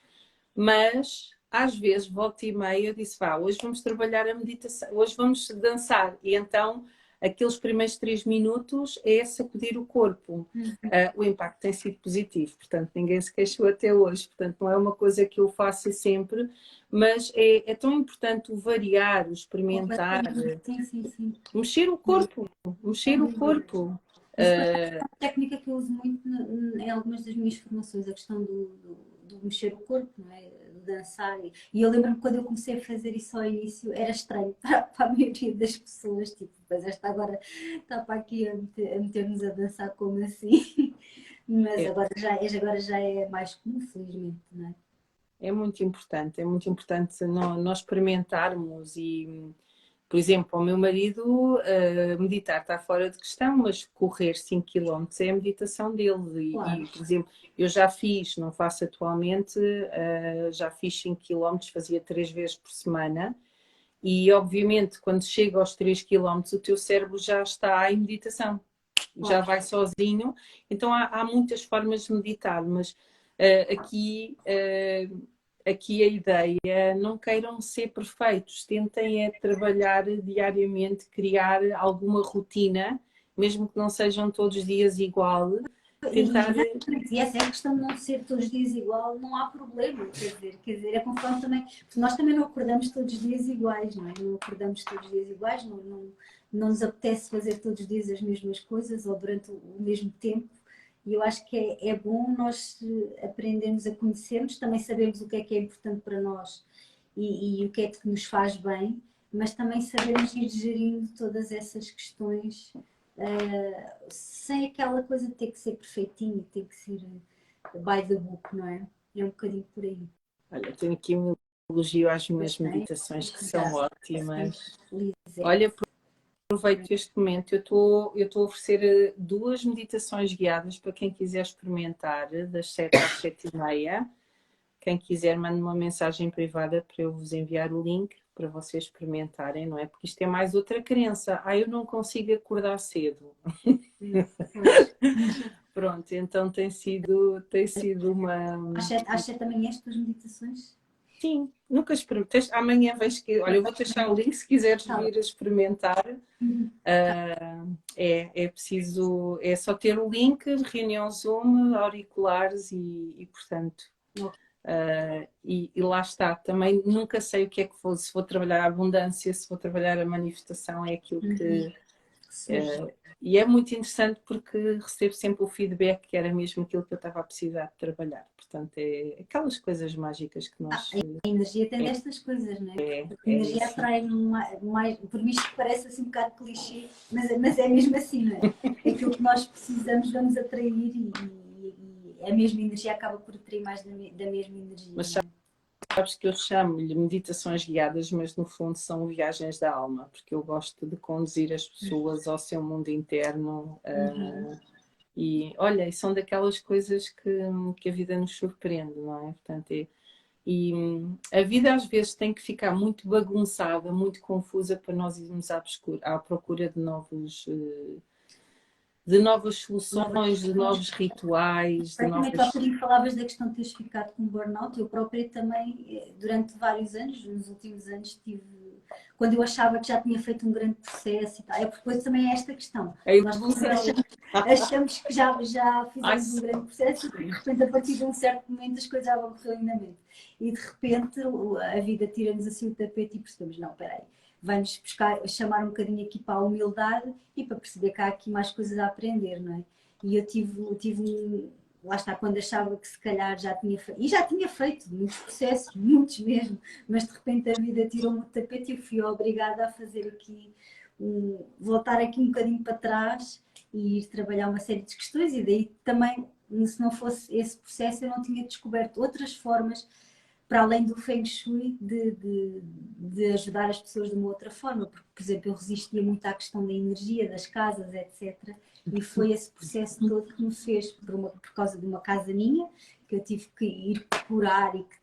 mas às vezes, volta e meia, eu disse, hoje vamos trabalhar a meditação, hoje vamos dançar. E então, aqueles primeiros 3 minutos é sacudir o corpo. O impacto tem sido positivo, portanto, ninguém se queixou até hoje. Portanto, não é uma coisa que eu faça sempre, mas é tão importante o variar, o experimentar, Sim, sim, sim. mexer o corpo, mexer o corpo. Isso é uma técnica que eu uso muito em algumas das minhas formações, a questão do mexer o corpo, não é? De dançar. E eu lembro-me quando eu comecei a fazer isso ao início, era estranho para a maioria das pessoas, tipo, mas esta agora está para aqui a meter-nos a dançar como assim? Mas agora já é mais comum, felizmente, não é? É muito importante nós experimentarmos e, por exemplo, ao meu marido, meditar está fora de questão, mas correr 5 km é a meditação dele. Claro. Por exemplo, eu já fiz, não faço atualmente, já fiz 5 km, fazia 3 vezes por semana. E, obviamente, quando chega aos 3 km, o teu cérebro já está em meditação, já vai sozinho. Então, há muitas formas de meditar, mas aqui a ideia, não queiram ser perfeitos, tentem trabalhar diariamente, criar alguma rotina, mesmo que não sejam todos os dias igual, tentar... E essa é a questão de não ser todos os dias igual, não há problema, quer dizer, é conforme também, porque nós também não acordamos todos os dias iguais, não é? Não acordamos todos os dias iguais, não nos apetece fazer todos os dias as mesmas coisas ou durante o mesmo tempo. E eu acho que é bom nós aprendermos a conhecermos, também sabemos o que é importante para nós e o que é que nos faz bem, mas também sabermos ir gerindo todas essas questões sem aquela coisa de ter que ser perfeitinho, ter que ser by the book, não é? É um bocadinho por aí. Olha, tenho aqui um elogio às minhas meditações que são ótimas. Olha, aproveito este momento, eu estou a oferecer 2 meditações guiadas para quem quiser experimentar, das 7 às 7h30. Quem quiser, mande uma mensagem privada para eu vos enviar o link para vocês experimentarem, não é? Porque isto é mais outra crença. Eu não consigo acordar cedo. Pronto, então tem sido uma... Às 7 da manhã as tuas meditações? Sim, nunca experimentei. Amanhã vejo que... Olha, eu vou deixar o link se quiseres vir a experimentar. É preciso... É só ter o link, reunião Zoom, auriculares e portanto... E lá está. Também nunca sei o que é que vou... Se vou trabalhar a abundância, se vou trabalhar a manifestação, é aquilo que... E é muito interessante porque recebo sempre o feedback que era mesmo aquilo que eu estava a precisar de trabalhar. Portanto, é aquelas coisas mágicas que nós... A energia tem destas coisas, não é? A energia atrai mais... Por mim isto parece assim um bocado clichê, mas é mesmo assim, não é? Aquilo que nós precisamos vamos atrair e a mesma energia acaba por atrair mais da mesma energia. Mas sabes que eu chamo-lhe meditações guiadas, mas no fundo são viagens da alma, porque eu gosto de conduzir as pessoas ao seu mundo interno. E olha, são daquelas coisas que a vida nos surpreende, não é? Portanto, e a vida às vezes tem que ficar muito bagunçada, muito confusa para nós irmos à procura de novas soluções, de novos rituais. Também tu há bocadinho falavas da questão de teres ficado com burnout. Eu própria também, durante vários anos, nos últimos anos, quando eu achava que já tinha feito um grande processo e tal. É porque depois também é esta questão. Nós achamos que já fizemos um grande processo e de repente, a partir de um certo momento, as coisas já vão correr lindamente. E de repente, a vida tira-nos assim o tapete e percebemos, não, espera aí. Vai-nos chamar um bocadinho aqui para a humildade e para perceber que há aqui mais coisas a aprender, não é? E eu tive lá está, quando achava que se calhar já tinha feito, e já tinha feito muitos processos, muitos mesmo, mas de repente a vida tirou-me o tapete e eu fui obrigada a fazer aqui, voltar aqui um bocadinho para trás e ir trabalhar uma série de questões e daí também se não fosse esse processo, eu não tinha descoberto outras formas, para além do Feng Shui, de ajudar as pessoas de uma outra forma. Porque, por exemplo, eu resistia muito à questão da energia, das casas, etc. E foi esse processo todo que me fez, por causa de uma casa minha, que eu tive que ir curar e que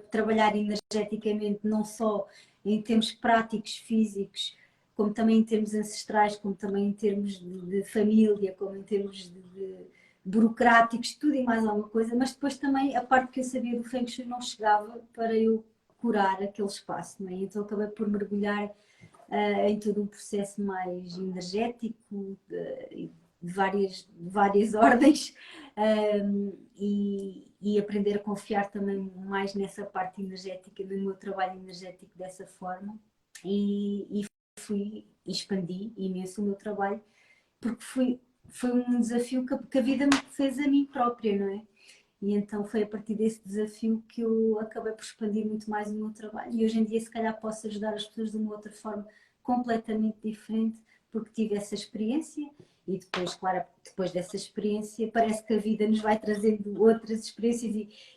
trabalhar energeticamente, não só em termos práticos, físicos, como também em termos ancestrais, como também em termos de família, como em termos de burocráticos, tudo e mais alguma coisa, mas depois também a parte que eu sabia do Feng Shui não chegava para eu curar aquele espaço, não é? Então acabei por mergulhar em todo um processo mais energético, de várias ordens, e aprender a confiar também mais nessa parte energética, do meu trabalho energético dessa forma, e expandi imenso o meu trabalho, porque foi um desafio que a vida me fez a mim própria, não é? E então foi a partir desse desafio que eu acabei por expandir muito mais o meu trabalho. E hoje em dia, se calhar, posso ajudar as pessoas de uma outra forma completamente diferente, porque tive essa experiência. E depois, claro, depois dessa experiência, parece que a vida nos vai trazendo outras experiências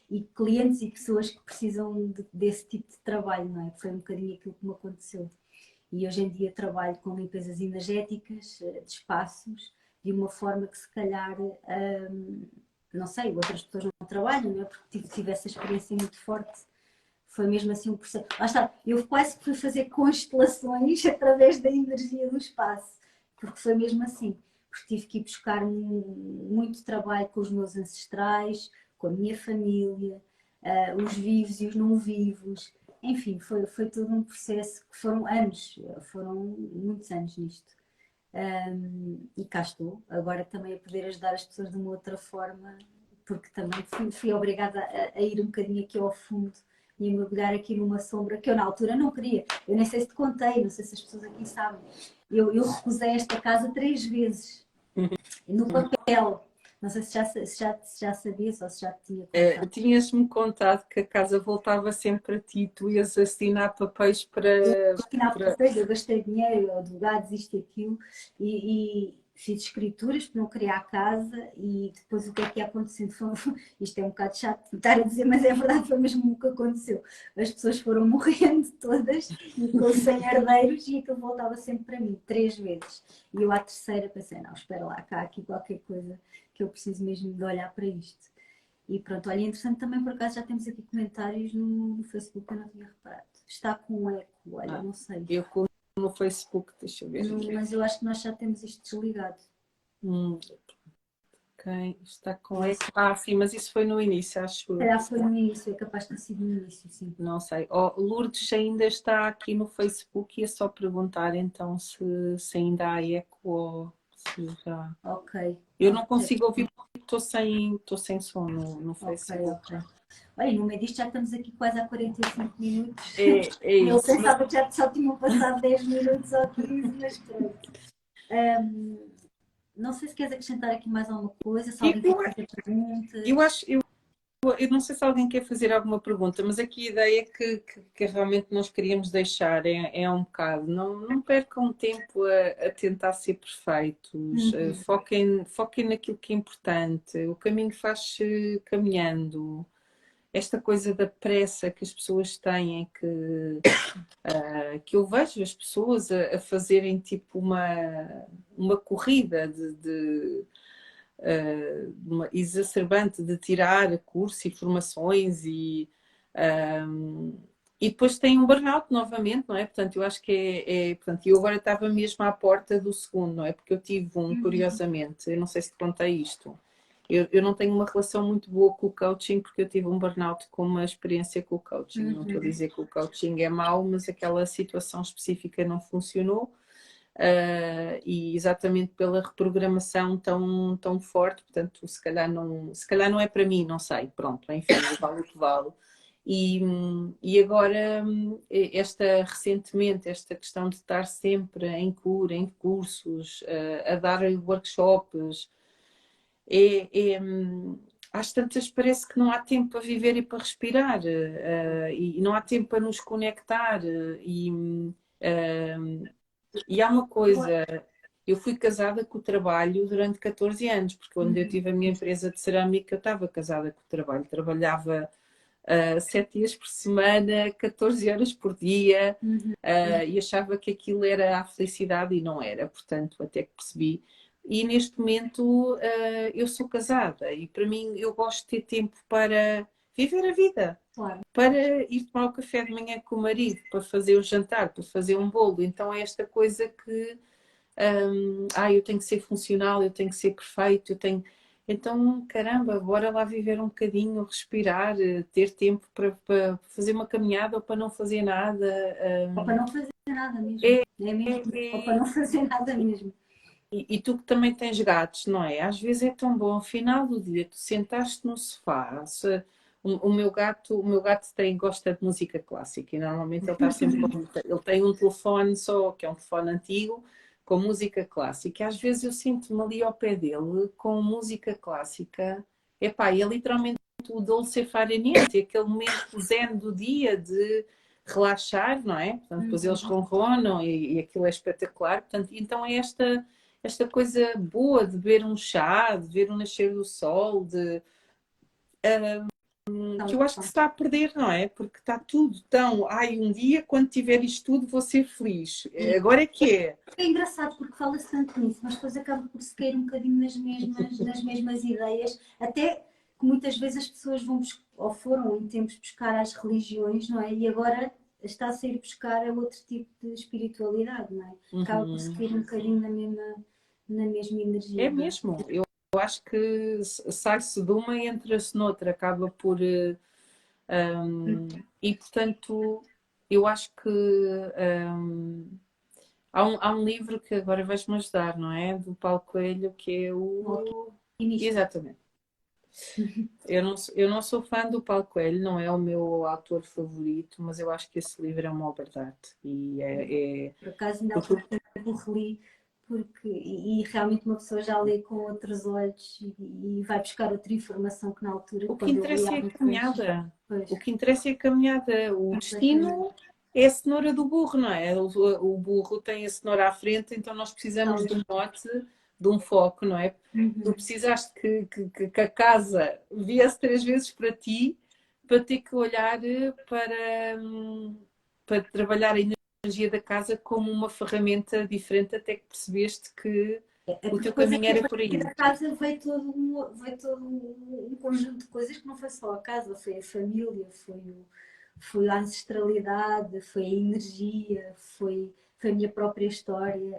e clientes e pessoas que precisam desse tipo de trabalho, não é? Foi um bocadinho aquilo que me aconteceu. E hoje em dia trabalho com limpezas energéticas de espaços, de uma forma que se calhar, não sei, outras pessoas não trabalham, não é? Porque tive essa experiência muito forte. Foi mesmo assim um processo. Lá está, eu quase que fui fazer constelações através da energia do espaço, porque foi mesmo assim. Porque tive que ir buscar muito trabalho com os meus ancestrais, com a minha família, os vivos e os não vivos. Enfim, foi todo um processo que foram anos, foram muitos anos nisto. E cá estou, agora também a poder ajudar as pessoas de uma outra forma, porque também fui obrigada a ir um bocadinho aqui ao fundo e a mergulhar aqui numa sombra que eu na altura não queria. Eu nem sei se te contei, não sei se as pessoas aqui sabem. Eu recusei esta casa 3 vezes, no papel. Não sei se já sabias ou se já te tinha contado. Tinhas-me contado que a casa voltava sempre a ti, tu ias assinar papéis para... Eu gastei dinheiro, advogados, isto e aquilo, e fiz escrituras para não criar casa, e depois o que é que ia acontecendo? Isto é um bocado chato de estar a dizer, mas é verdade, foi mesmo o que aconteceu. As pessoas foram morrendo todas, e ficou sem herdeiros, e aquilo voltava sempre para mim, 3 vezes. E eu à terceira pensei, não, espera lá, cá há aqui qualquer coisa que eu preciso mesmo de olhar para isto. E pronto, olha, interessante também, por acaso já temos aqui comentários no Facebook que eu não tinha reparado. Está com um eco, olha, não sei. Eu como no Facebook, deixa eu ver aqui. Mas eu acho que nós já temos isto desligado. Ok, está com eco. Sim, mas isso foi no início, acho. Se calhar foi no início, é capaz de ter sido no início, sim. Não sei. Lourdes ainda está aqui no Facebook e é só perguntar então se ainda há eco ou se já. Ok. Eu não consigo ouvir porque estou sem som no Facebook. Ok. Olha, no meio disto já estamos aqui quase há 45 minutos. É Eu isso. pensava que já só tinham passado 10 minutos ou 15, mas pronto. Não sei se queres acrescentar aqui mais alguma coisa, se alguém quer fazer perguntas. Eu não sei se alguém quer fazer alguma pergunta, mas aqui a ideia que realmente nós queríamos deixar é um bocado, não percam tempo a tentar ser perfeitos, foquem naquilo que é importante, o caminho faz-se caminhando. Esta coisa da pressa que as pessoas têm, que eu vejo as pessoas a fazerem tipo uma corrida uma exacerbante de tirar curso e formações e depois tem um burnout novamente, não é? Portanto, eu acho que portanto, eu agora estava mesmo à porta do segundo, não é? Porque eu tive curiosamente, eu não sei se te contei isto. Eu não tenho uma relação muito boa com o coaching porque eu tive um burnout com uma experiência com o coaching. Não estou a dizer que o coaching é mau, mas aquela situação específica não funcionou. E exatamente pela reprogramação tão forte, portanto, se calhar não é para mim, não sei, pronto, enfim, vale o que vale. E agora, recentemente, esta questão de estar sempre em cura, em cursos, a dar workshops, às tantas parece que não há tempo para viver e para respirar, e não há tempo para nos conectar, e há uma coisa, eu fui casada com o trabalho durante 14 anos, porque quando eu tive a minha empresa de cerâmica, eu estava casada com o trabalho. Trabalhava 7 dias por semana, 14 horas por dia, e achava que aquilo era a felicidade e não era, portanto, até que percebi. E neste momento eu sou casada e para mim eu gosto de ter tempo para viver a vida, Claro. para ir tomar o café de manhã com o marido, para fazer o jantar, para fazer um bolo. Então é esta coisa que eu tenho que ser funcional, eu tenho que ser perfeito, eu tenho. Então, caramba, bora lá viver um bocadinho, respirar, ter tempo para fazer uma caminhada ou para não fazer nada. Ou para não fazer nada mesmo. É, É mesmo? Ou para é- não fazer nada mesmo. e tu que também tens gatos, não é? Às vezes é tão bom, ao final do dia, tu sentaste no sofá. O meu gato gosta de música clássica e normalmente ele está sempre ele tem um telefone só, que é um telefone antigo, com música clássica. E às vezes eu sinto-me ali ao pé dele com música clássica. Epá, e é literalmente o dolce far niente, aquele momento zen do dia de relaxar, não é? Portanto, depois eles ronronam e aquilo é espetacular. Portanto, então é esta coisa boa de beber um chá, de ver o nascer do sol, que eu acho que se está a perder, não é? Porque está tudo tão. Ai, um dia, quando tiver isto tudo, vou ser feliz. Agora é que é. É engraçado porque fala-se tanto nisso, mas depois acaba por se cair um bocadinho nas mesmas ideias, até que muitas vezes as pessoas vão ou foram em tempos buscar as religiões, não é? E agora está-se a ir buscar a outro tipo de espiritualidade, não é? Acaba por se cair um bocadinho na mesma energia. É mesmo. Eu acho que sai-se de uma e entra-se noutra, acaba por. E portanto, eu acho que há um livro que agora vais-me ajudar, não é? Do Paulo Coelho, que é o. Alquimista. Exatamente. Eu não sou fã do Paulo Coelho, não é o meu autor favorito, mas eu acho que esse livro é uma obra de arte. Por acaso ainda há Porque pouco tempo reli, e realmente uma pessoa já lê com outros olhos e vai buscar outra informação que na altura, o que quando eu li interessa há é a muito tempo. caminhada. Pois, O que interessa é a caminhada. O destino é a cenoura do burro, não é? O burro tem a cenoura à frente, então nós precisamos de um norte, de um foco, não é? Tu precisaste que a casa viesse 3 vezes para ti para ter que olhar para trabalhar a energia da casa como uma ferramenta diferente até que percebeste que é o que teu depois caminho aqui a era por partir aí. da casa veio todo um conjunto de coisas que não foi só a casa, foi a família, foi a ancestralidade, foi a energia, foi a minha própria história,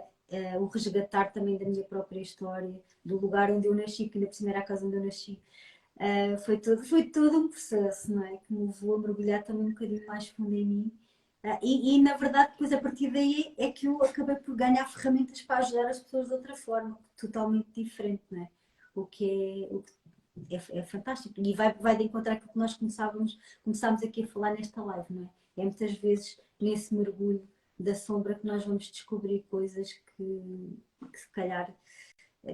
o resgatar também da minha própria história, do lugar onde eu nasci, que ainda por cima era a casa onde eu nasci. Foi todo um processo, não é? Que me levou a mergulhar também um bocadinho mais fundo em mim. Na verdade, depois a partir daí é que eu acabei por ganhar ferramentas para ajudar as pessoas de outra forma, totalmente diferente, não é? O que é fantástico. E vai de encontrar aquilo que nós começámos aqui a falar nesta live, não é? É muitas vezes nesse mergulho da sombra que nós vamos descobrir coisas que se calhar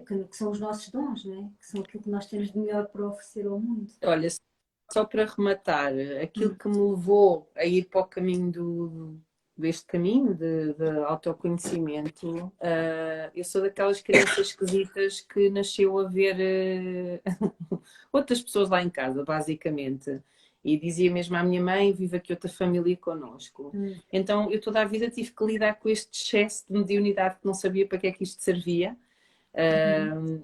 que são os nossos dons, não é? Que são aquilo que nós temos de melhor para oferecer ao mundo. Olha, só para rematar, aquilo que me levou a ir para o caminho deste caminho de autoconhecimento, eu sou daquelas crianças esquisitas que nasceu a ver outras pessoas lá em casa, basicamente. E dizia mesmo à minha mãe: vive aqui outra família connosco. Então eu toda a vida tive que lidar com este excesso de mediunidade que não sabia para que é que isto servia.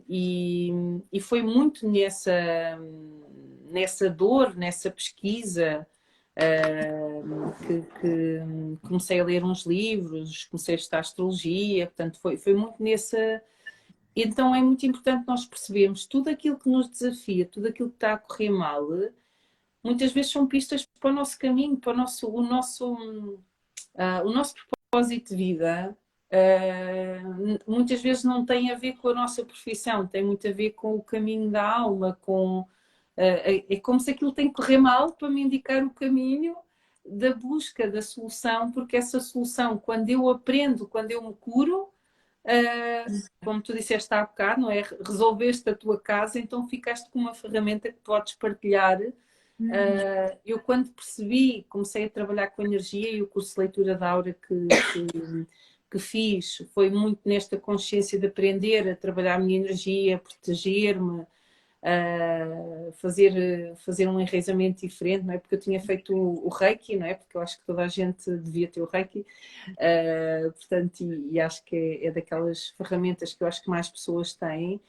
E foi muito nessa dor, nessa pesquisa, que comecei a ler uns livros, comecei a estudar astrologia, portanto, foi muito nessa. Então é muito importante nós percebermos tudo aquilo que nos desafia, tudo aquilo que está a correr mal, muitas vezes são pistas para o nosso caminho, para o nosso propósito de vida. Muitas vezes não tem a ver com a nossa profissão, tem muito a ver com o caminho da alma, é como se aquilo tem que correr mal para me indicar o caminho da busca da solução, porque essa solução, quando eu aprendo, quando eu me curo, como tu disseste há bocado, não é? Resolveste a tua casa, então ficaste com uma ferramenta que podes partilhar. Eu quando percebi, comecei a trabalhar com energia e o curso de leitura da aura que que fiz foi muito nesta consciência de aprender a trabalhar a minha energia, a proteger-me, a fazer um enraizamento diferente, não é? Porque eu tinha feito o Reiki, não é? Porque eu acho que toda a gente devia ter o Reiki, portanto, e acho que é daquelas ferramentas que eu acho que mais pessoas têm,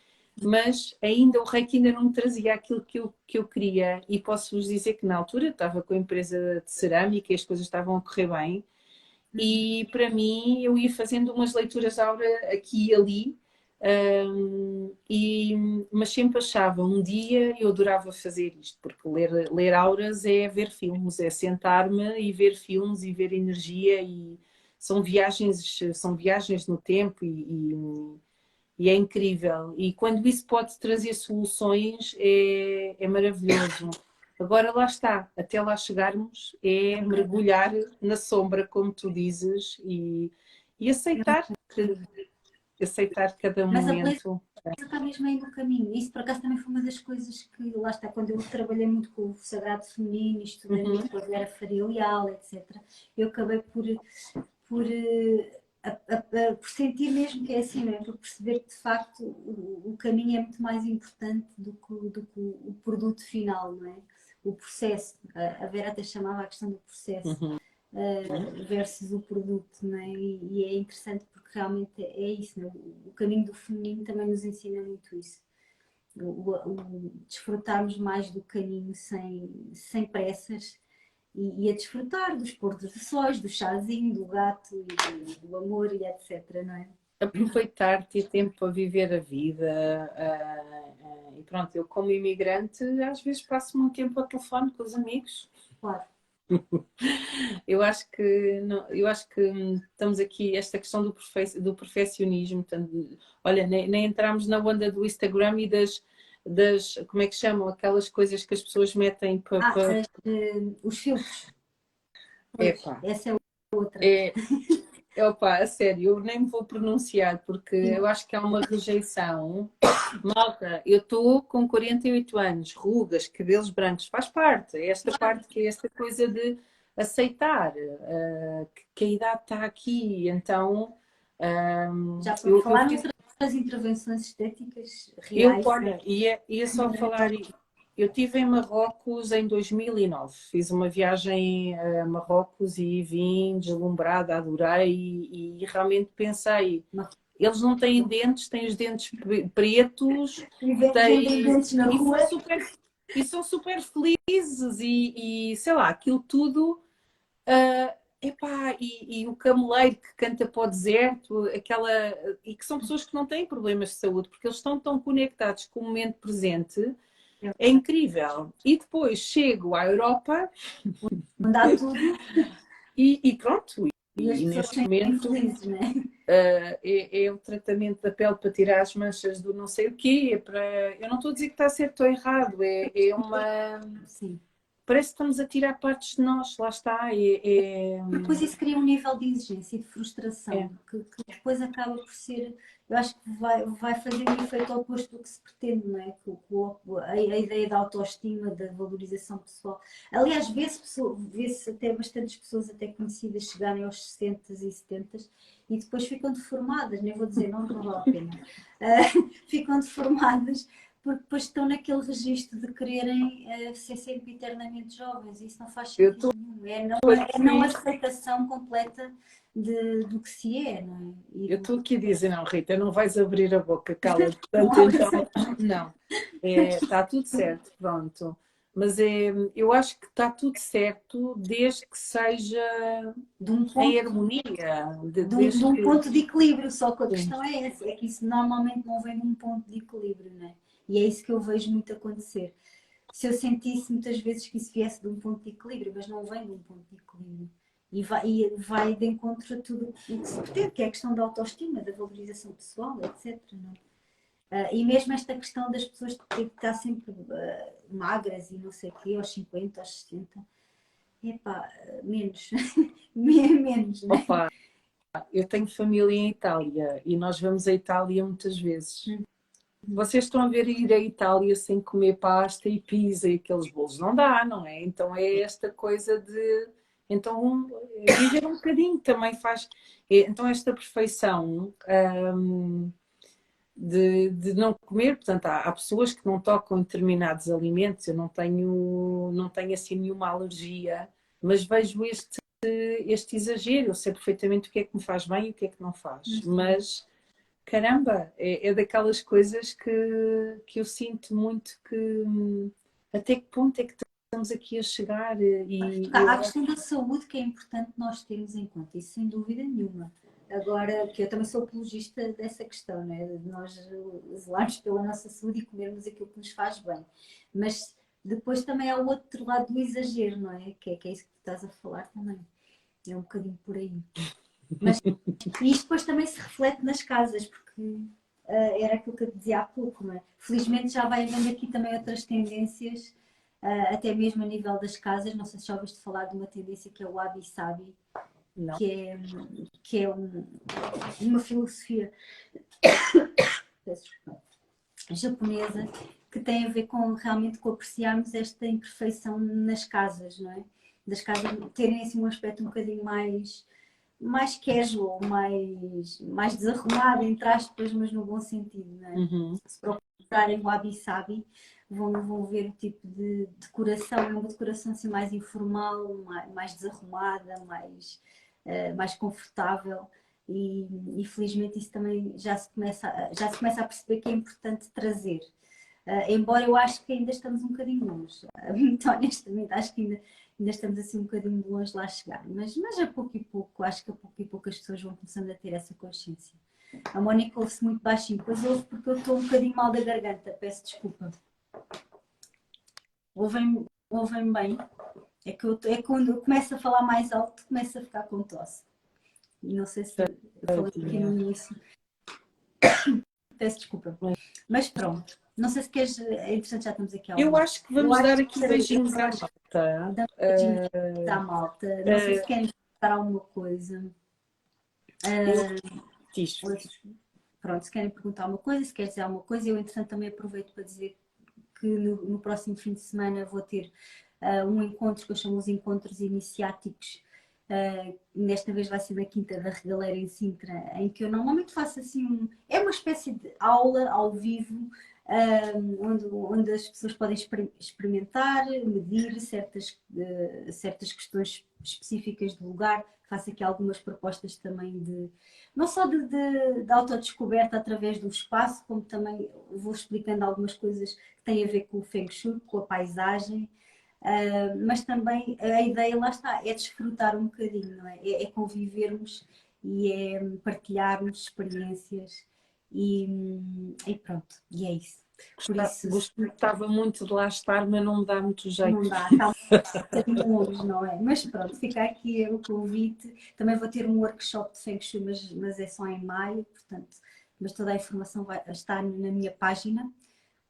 mas ainda o Reiki ainda não me trazia aquilo que eu queria, e posso-vos dizer que na altura eu estava com a empresa de cerâmica e as coisas estavam a correr bem, e para mim eu ia fazendo umas leituras aura aqui e ali, mas sempre achava, um dia eu adorava fazer isto, porque ler auras é ver filmes, é sentar-me e ver filmes e ver energia, e são viagens no tempo, e é incrível. E quando isso pode trazer soluções, é maravilhoso. Agora lá está, até lá chegarmos, é mergulhar na sombra, como tu dizes, e aceitar cada Mas a beleza momento. está mesmo aí no caminho. Isso, por acaso, também foi uma das coisas que, lá está, quando eu trabalhei muito com o Sagrado Feminino, estudei muito com a Vera Faria Leal, etc., eu acabei por, por sentir mesmo que é assim, não é? Por perceber que, de facto, o caminho é muito mais importante do que o produto final, não é? O processo. A Vera até chamava a questão do processo. Uhum. Versus o produto, não é? E é interessante porque realmente é isso, não é? O caminho do feminino também nos ensina muito isso. Desfrutarmos mais do caminho sem pressas e a desfrutar dos pôres do sóis, do chazinho, do gato e do amor e etc, não é? Aproveitar, ter tempo para viver a vida. E pronto, eu como imigrante, às vezes passo muito tempo ao telefone com os amigos. Claro. Eu acho que estamos aqui, esta questão do perfeccionismo, portanto, olha, nem entramos na onda do Instagram e como é que chamam, aquelas coisas que as pessoas metem para... Os filtros. Epá, Essa é outra. opa, a sério, eu nem me vou pronunciar porque eu acho que há uma rejeição. Malta, eu estou com 48 anos, rugas, cabelos brancos, faz parte. É esta parte que é esta coisa de aceitar que a idade está aqui. Então, Já por falar noutras intervenções estéticas reais. olha, ia só falar. Eu estive em Marrocos em 2009. Fiz uma viagem a Marrocos e vim deslumbrada, adorei e realmente pensei. Eles não têm dentes, têm os dentes pretos, Vendem dentes na rua. São super felizes e sei lá, aquilo tudo. Epá, e o cameleiro que canta para o deserto, e que são pessoas que não têm problemas de saúde, porque eles estão tão conectados com o momento presente, é incrível. E depois chego à Europa Mandar tudo e pronto. e as E pessoas neste são momento infelizes, não é? é o tratamento da pele para tirar as manchas do não sei o quê. Eu não estou a dizer que está certo ou errado, é uma. Sim. Parece que estamos a tirar partes de nós, lá está. Depois isso cria um nível de exigência e de frustração É. que depois acaba por ser, eu acho que vai fazer um efeito oposto do que se pretende, não é? A ideia da autoestima, da valorização pessoal. Aliás, vê-se até bastantes pessoas até conhecidas chegarem aos 60 e 70 e depois ficam deformadas, nem vou dizer não vale a pena, ficam deformadas porque depois estão naquele registro de quererem ser sempre eternamente jovens. Isso não faz sentido nenhum. É não aceitação completa do que se é, não é? Eu estou aqui a dizer, não, Rita, não vais abrir a boca, cala-te. Portanto, então, não. Está tudo certo, pronto. Mas eu acho que está tudo certo desde que seja em harmonia. De um ponto de equilíbrio, só que a questão é essa, é que isso normalmente não vem de um ponto de equilíbrio, não é? E é isso que eu vejo muito acontecer. Se eu sentisse muitas vezes que isso viesse de um ponto de equilíbrio, mas não vem de um ponto de equilíbrio. E vai de encontro a tudo o que se pretende, que é a questão da autoestima, da valorização pessoal, etc. Não é? E mesmo esta questão das pessoas terem que estar sempre magras e não sei o quê, aos 50, aos 60. Epá, menos. Menos, né? Opa, eu tenho família em Itália e nós vamos à Itália muitas vezes. Vocês estão a ver ir à Itália sem comer pasta e pizza e aqueles bolos? Não dá, não é? Então é esta coisa de Então, viver um bocadinho também faz. Então, esta perfeição de não comer, portanto, há pessoas que não tocam em determinados alimentos, eu não tenho assim nenhuma alergia, mas vejo este exagero, eu sei perfeitamente o que é que me faz bem e o que é que não faz, mas caramba, é daquelas coisas que eu sinto muito que até que ponto é que estamos aqui a chegar e Há eu a questão da saúde que é importante nós termos em conta, isso sem dúvida nenhuma. Agora, que eu também sou apologista dessa questão, né? De nós zelarmos pela nossa saúde e comermos aquilo que nos faz bem. Mas depois também há o outro lado do exagero, não é? Que é isso que tu estás a falar também. É um bocadinho por aí. Mas e isto depois também se reflete nas casas, porque era aquilo que eu te dizia há pouco, não é? Felizmente já vai havendo aqui também outras tendências, até mesmo a nível das casas. Não sei se já ouviste falar de uma tendência que é o wabi-sabi, não. que é uma filosofia japonesa que tem a ver com realmente com apreciarmos esta imperfeição nas casas, não é? Das casas terem assim um aspecto um bocadinho mais casual, mais desarrumado, entre aspas, mas no bom sentido, não é? Uhum. Se procurarem o wabi-sabi, vão ver o tipo de decoração, é uma decoração assim mais informal, mais desarrumada, mais confortável. E felizmente isso também já se começa a perceber que é importante trazer. Embora eu acho que ainda estamos um bocadinho longe. Muito honestamente, acho que ainda estamos assim um bocadinho de longe de lá chegar. Mas a pouco e pouco, acho que a pouco e pouco as pessoas vão começando a ter essa consciência. A Mónica ouve-se muito baixinho, pois ouve porque eu estou um bocadinho mal da garganta, peço desculpa. Ouvem bem? É quando eu começo a falar mais alto, começo a ficar com tosse. E não sei se eu falei aqui no início. Peço desculpa. Mas pronto. Não sei se queres. É interessante, já estamos aqui ao Eu vivo. acho que vamos dar aqui beijinhos à malta. Damos beijinhos à malta. Não sei se querem perguntar alguma coisa. Diz. Pronto, se querem perguntar alguma coisa, se quer dizer alguma coisa, eu entretanto também aproveito para dizer que no próximo fim de semana vou ter um encontro que eu chamo os encontros iniciáticos. Desta vez vai ser na Quinta da Regaleira em Sintra, em que eu normalmente faço assim é uma espécie de aula ao vivo, onde as pessoas podem experimentar, medir certas questões específicas do lugar. Faço aqui algumas propostas também não só de autodescoberta através do espaço, como também vou explicando algumas coisas que têm a ver com o Feng Shui, com a paisagem. Mas também a ideia, lá está, é desfrutar um bocadinho, não é? É convivermos e é partilharmos experiências e pronto, e é isso. Por isso, Gostava muito de lá estar, mas não me dá muito não jeito. dá, está um bocadinho longe, não é? Mas pronto, fica aqui o convite. Também vou ter um workshop de Feng Shui, mas é só em maio, portanto, mas toda a informação vai estar na minha página.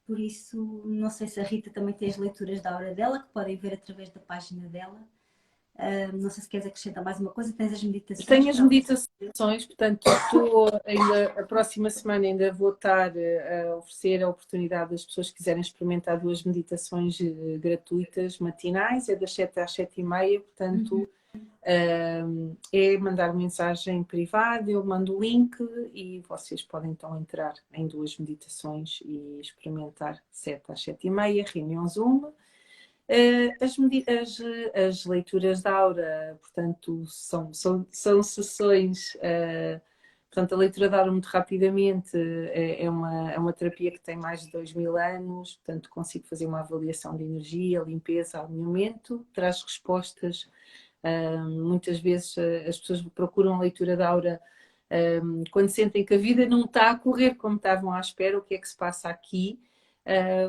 Por isso, não sei se a Rita também tem as leituras da hora dela, que podem ver através da página dela. Não sei se queres acrescentar mais uma coisa. Tens as meditações? Tenho as meditações, portanto, a próxima semana ainda vou estar a oferecer a oportunidade das pessoas que quiserem experimentar 2 meditações gratuitas matinais, é das 7 às 7h30, portanto, é mandar mensagem privada, eu mando o link e vocês podem então entrar em 2 meditações e experimentar 7 às 7h30, reunião Zoom. As leituras da aura, portanto, são sessões. Portanto, a leitura da aura, muito rapidamente, é uma terapia que tem mais de 2000 anos, portanto, consigo fazer uma avaliação de energia, limpeza, alinhamento, traz respostas. Muitas vezes as pessoas procuram a leitura da aura quando sentem que a vida não está a correr como estavam à espera, o que é que se passa aqui.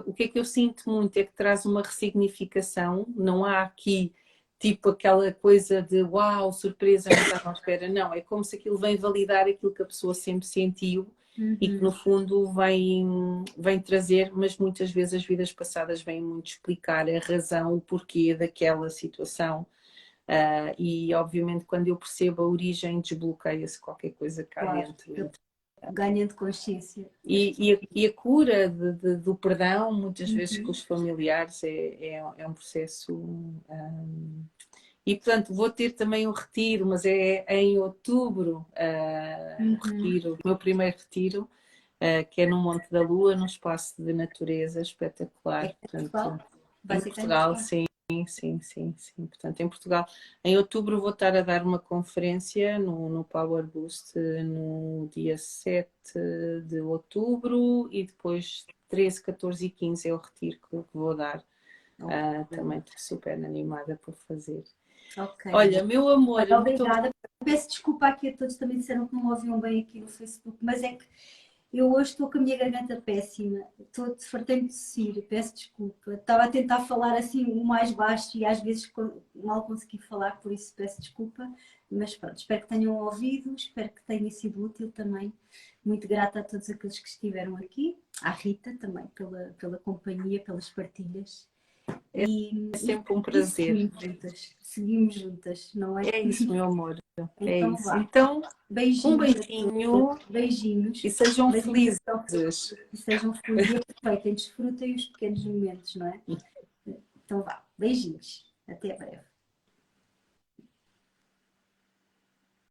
O que é que eu sinto muito é que traz uma ressignificação, não há aqui tipo aquela coisa de uau, surpresa, não estava à espera, não, é como se aquilo vem validar aquilo que a pessoa sempre sentiu e que no fundo vem trazer, mas muitas vezes as vidas passadas vêm muito explicar a razão, o porquê daquela situação. E obviamente quando eu percebo a origem desbloqueia-se qualquer coisa cá Claro, dentro. ganhando consciência. E a cura do perdão, muitas vezes com os familiares, é um processo E, portanto, vou ter também um retiro, mas é em outubro, um retiro, o meu primeiro retiro, que é no Monte da Lua, num espaço de natureza espetacular. É Portanto, Portugal? Vai em ser cá em Portugal, Portugal. sim, sim, sim, sim. Portanto, em Portugal. Em outubro vou estar a dar uma conferência no Power Boost no dia 7 de outubro e depois 13, 14 e 15 é o retiro que vou dar. Também estou super animada por fazer. Ok, Olha, meu amor, olha, muito obrigada. Peço desculpa aqui a todos, também disseram que não me ouviam bem aqui no Facebook, mas é que eu hoje estou com a minha garganta péssima, estou fartei-me de tossir, peço desculpa. Estava a tentar falar assim o mais baixo e às vezes mal consegui falar, por isso peço desculpa, mas pronto, espero que tenham ouvido, espero que tenha sido útil também. Muito grata a todos aqueles que estiveram aqui, à Rita também pela companhia, pelas partilhas. E sempre um prazer. seguimos juntas, não é? É isso, meu amor. É Então isso. vá. Então, um Beijinhos a beijinho todos, beijinhos, e sejam beijinhos felizes. a todos, e sejam felizes e aproveitem, desfrutem os pequenos momentos, não é? Então vá, beijinhos, até breve.